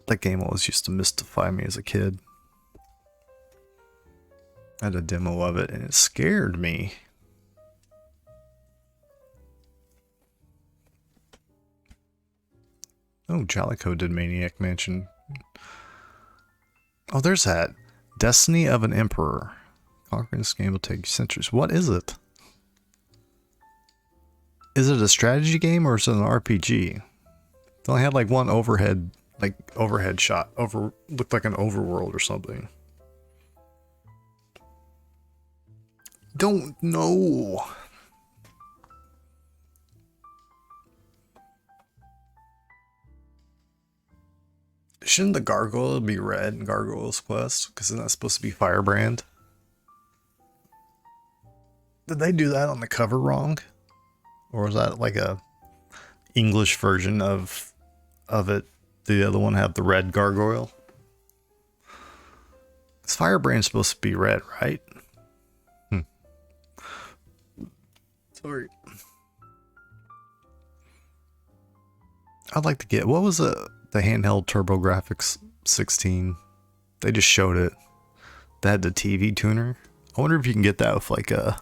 That game always used to mystify me as a kid. I had a demo of it and it scared me. Oh, Jalico did Maniac Mansion. Oh, there's that. Destiny of an Emperor. Conquering this game will take centuries. What is it? Is it a strategy game or is it an RPG? It only had like one overhead shot. Looked like an overworld or something. Don't know. Shouldn't the gargoyle be red in Gargoyle's Quest? Because isn't that supposed to be Firebrand? Did they do that on the cover wrong? Or was that like a English version of it? The other one have the red gargoyle? Because Firebrand's supposed to be red, right? Sorry. I'd like to get, what was the handheld TurboGrafx 16? They just showed it. That had the TV tuner. I wonder if you can get that with like the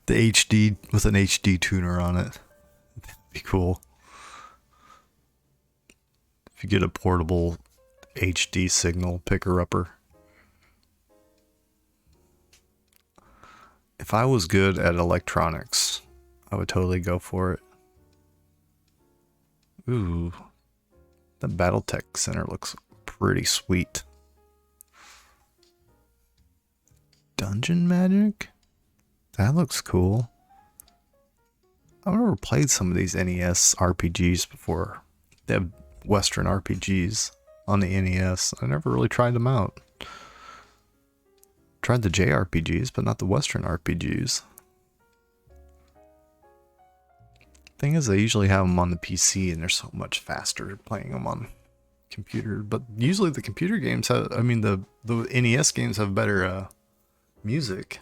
HD, with an HD tuner on it. That'd be cool. If you get a portable HD signal picker-upper. If I was good at electronics, I would totally go for it. Ooh, the Battletech Center looks pretty sweet. Dungeon Magic? That looks cool. I've never played some of these NES RPGs before. They have Western RPGs on the NES. I never really tried them out. Tried the JRPGs, but not the Western RPGs. Thing is, they usually have them on the PC, and they're so much faster playing them on computer. But usually, the computer games have, I mean, the NES games have better music.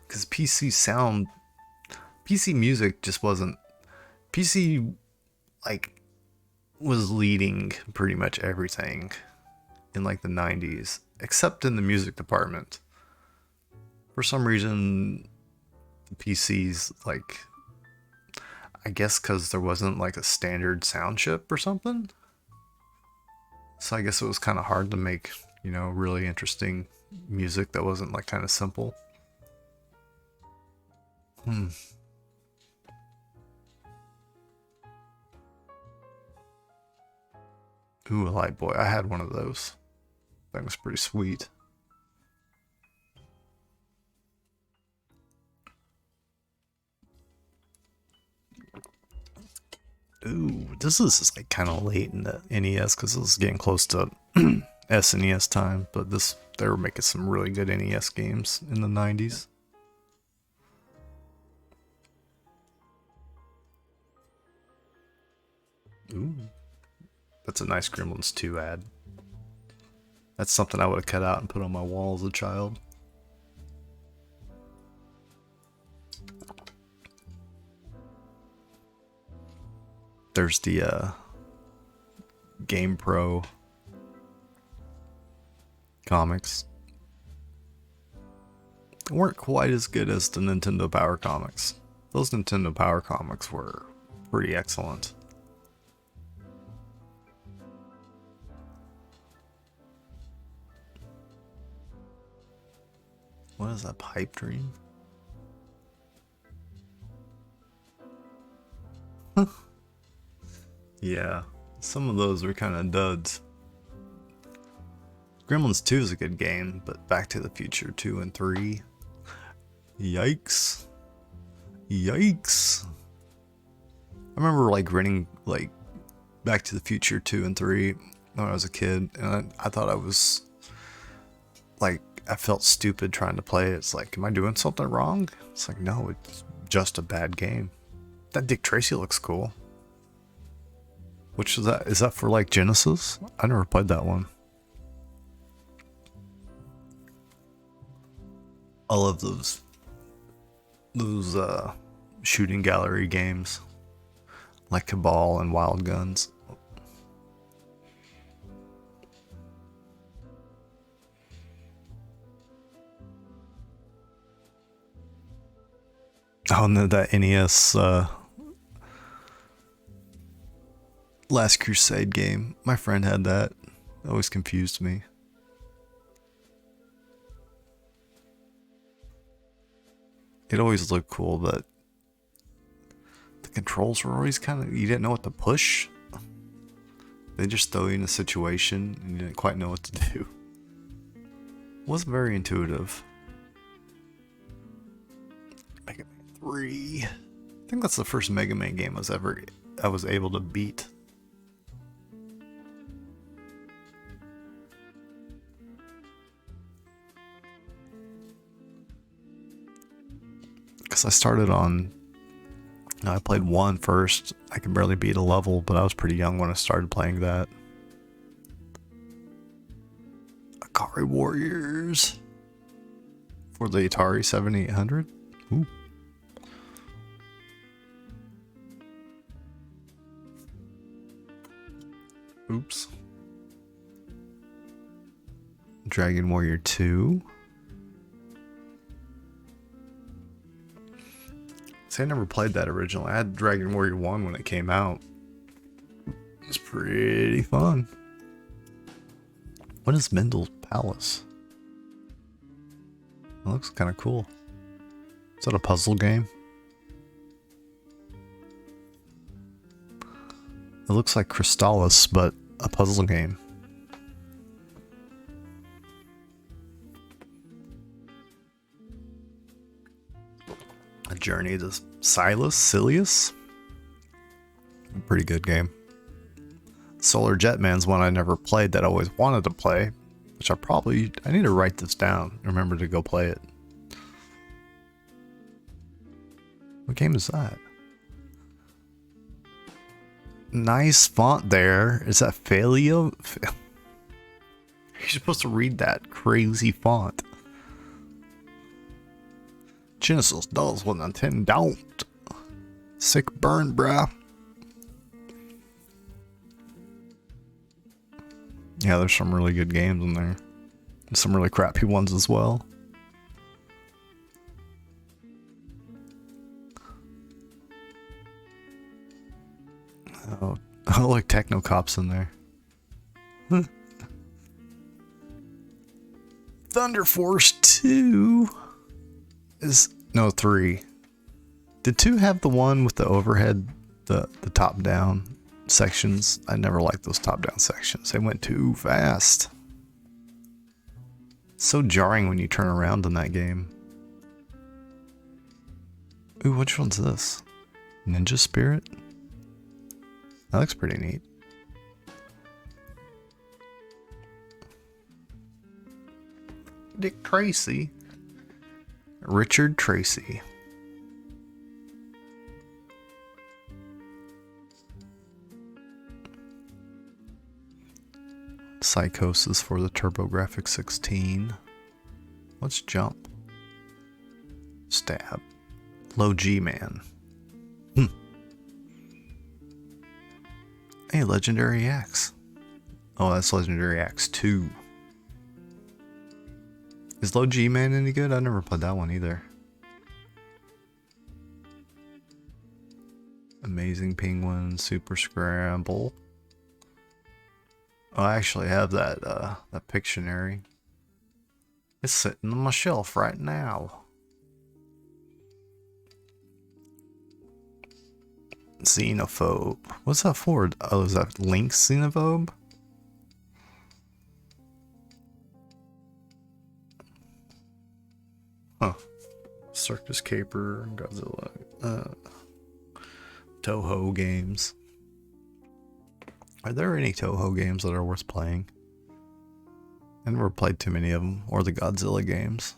Because PC music just wasn't. PC, like, was leading pretty much everything in like the 90s. Except in the music department. For some reason, the PCs, like, I guess because there wasn't like a standard sound chip or something. So I guess it was kind of hard to make, you know, really interesting music that wasn't like kind of simple. Ooh, a Light Boy. I had one of those. That was pretty sweet. Ooh, this is like kind of late in the NES because this is getting close to SNES time. But they were making some really good NES games in the 90s. Ooh, that's a nice Gremlins 2 ad. That's something I would have cut out and put on my wall as a child. There's the GamePro comics. They weren't quite as good as the Nintendo Power comics. Those Nintendo Power comics were pretty excellent. What is that, Pipe Dream? Yeah, some of those were kind of duds. Gremlins 2 is a good game, but Back to the Future 2 and 3. Yikes. Yikes. I remember like renting like Back to the Future 2 and 3 when I was a kid, and I thought I was like, I felt stupid trying to play it. It's like, am I doing something wrong? It's like, no, it's just a bad game. That Dick Tracy looks cool. Which is that? Is that for like Genesis? I never played that one. I love those shooting gallery games like Cabal and Wild Guns. Oh no, that NES Last Crusade game. My friend had that. It always confused me. It always looked cool, but the controls were always kind of, you didn't know what to push. They just throw you in a situation and you didn't quite know what to do. It wasn't very intuitive. Mega Man 3. I think that's the first Mega Man game I was able to beat. Because I started on, I played 1 first. I could barely beat a level, but I was pretty young when I started playing that. Akari Warriors for the Atari 7800. Ooh. Oops. Dragon Warrior 2. See, I never played that originally. I had Dragon Warrior 1 when it came out. It was pretty fun. What is Mendel's Palace? It looks kind of cool. Is that a puzzle game? It looks like Crystallis, but a puzzle game. A Journey to Silius? A pretty good game. Solar Jetman's one I never played that I always wanted to play, which I need to write this down. Remember to go play it. What game is that? Nice font there. Is that Failio? You're supposed to read that crazy font. Genesis does what Nintendo don't. Sick burn, bruh. Yeah, there's some really good games in there. And some really crappy ones as well. Oh, I like Techno Cops in there. Thunder Force 2 is no 3. Did 2 have the one with the overhead, the top down sections? I never liked those top down sections. They went too fast. It's so jarring when you turn around in that game. Ooh, which one's this? Ninja Spirit? That looks pretty neat. Dick Tracy. Richard Tracy. Psychosis for the TurboGrafx 16. Let's jump. Stab. Low G Man. Hey, Legendary Axe. Oh, that's Legendary Axe 2. Is Low G Man any good? I never played that one either. Amazing Penguin, Super Scramble. Oh, I actually have that Pictionary. It's sitting on my shelf right now. Xenophobe. What's that for? Oh, is that Link Xenophobe? Huh. Circus Caper, Godzilla, Toho games. Are there any Toho games that are worth playing? I never played too many of them, or the Godzilla games.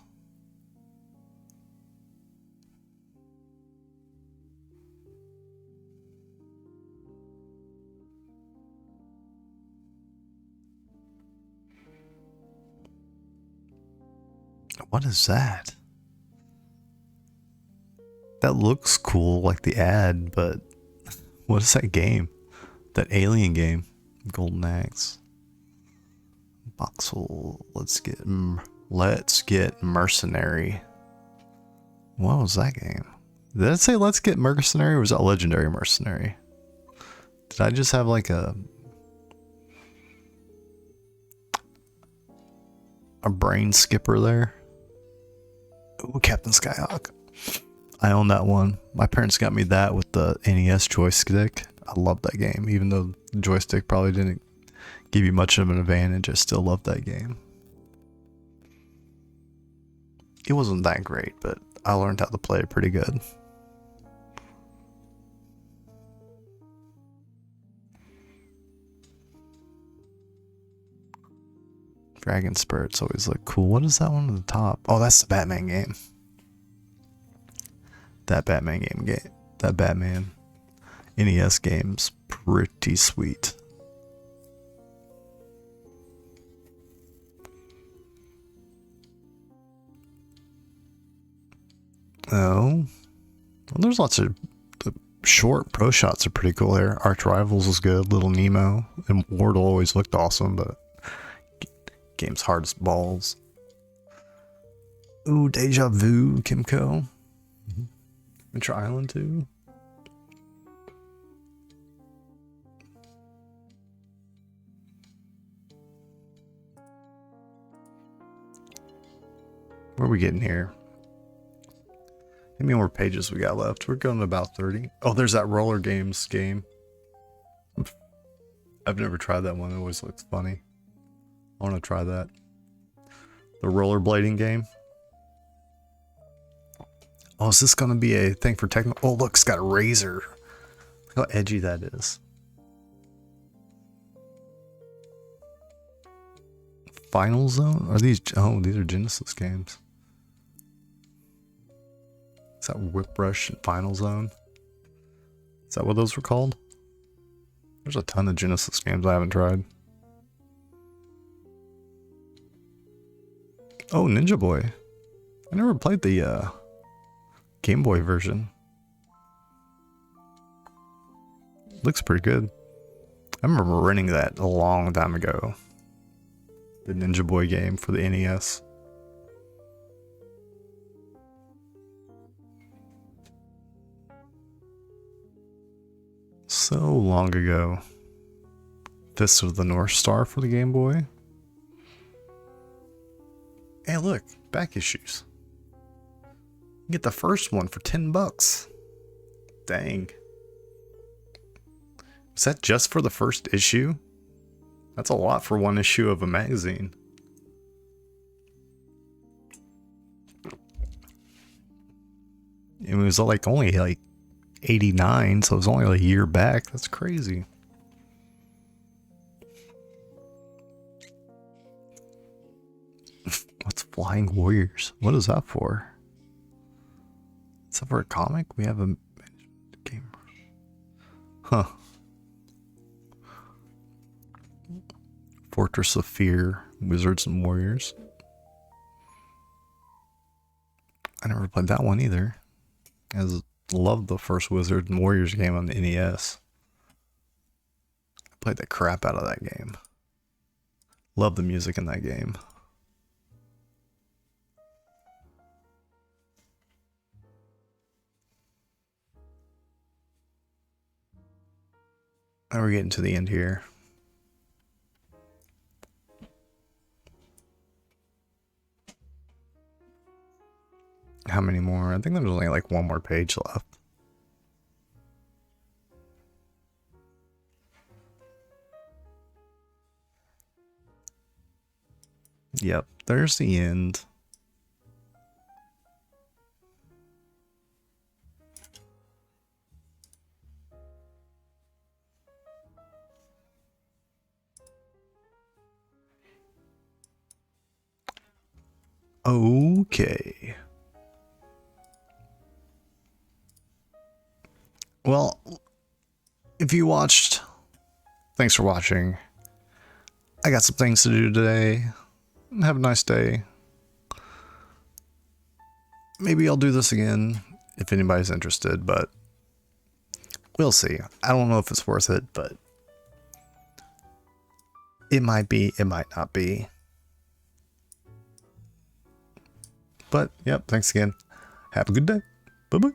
What is that? That looks cool, like the ad, but what is that game? That alien game? Golden Axe. Voxel. Let's get Mercenary. What was that game? Did it say let's get mercenary or was that legendary mercenary? Did I just have like a brain skipper there? Ooh, Captain Skyhawk. I own that one. My parents got me that with the NES joystick. I love that game. Even though the joystick probably didn't give you much of an advantage, I still love that game. It wasn't that great, but I learned how to play it pretty good. Dragon Spirits always look cool. What is that one at the top? Oh, that's the Batman game. That Batman NES game's pretty sweet. Oh, well, there's lots of the short pro shots are pretty cool there. Arch Rivals is good. Little Nemo and Wardle always looked awesome, but game's hard as balls. Ooh, Deja Vu, Kimco. Adventure Island 2. Where are we getting here? How many more pages we got left? We're going to about 30. Oh, there's that roller games game. I've never tried that one. It always looks funny. I want to try that. The rollerblading game. Oh, is this going to be a thing for technical? Oh, look, it's got a razor. Look how edgy that is. Final Zone? Are these? Oh, these are Genesis games. Is that Whip Rush and Final Zone? Is that what those were called? There's a ton of Genesis games I haven't tried. Oh, Ninja Boy. I never played the Game Boy version. Looks pretty good. I remember renting that a long time ago. The Ninja Boy game for the NES. So long ago. Fist of the North Star for the Game Boy. Hey, look, back issues. You get the first one for $10. Dang. Is that just for the first issue? That's a lot for one issue of a magazine. It was like only like 89, so it was only like a year back. That's crazy. What's Flying Warriors? What is that for? Is that for a comic? We have a game. Huh. Fortress of Fear, Wizards and Warriors. I never played that one either. I loved the first Wizards and Warriors game on the NES. I played the crap out of that game. Love the music in that game. Now we're getting to the end here. How many more? I think there's only like one more page left. Yep, there's the end. Okay. Well, if you watched, thanks for watching. I got some things to do today. Have a nice day. Maybe I'll do this again if anybody's interested, but we'll see. I don't know if it's worth it, but it might be, it might not be. But, yep, thanks again. Have a good day. Bye-bye.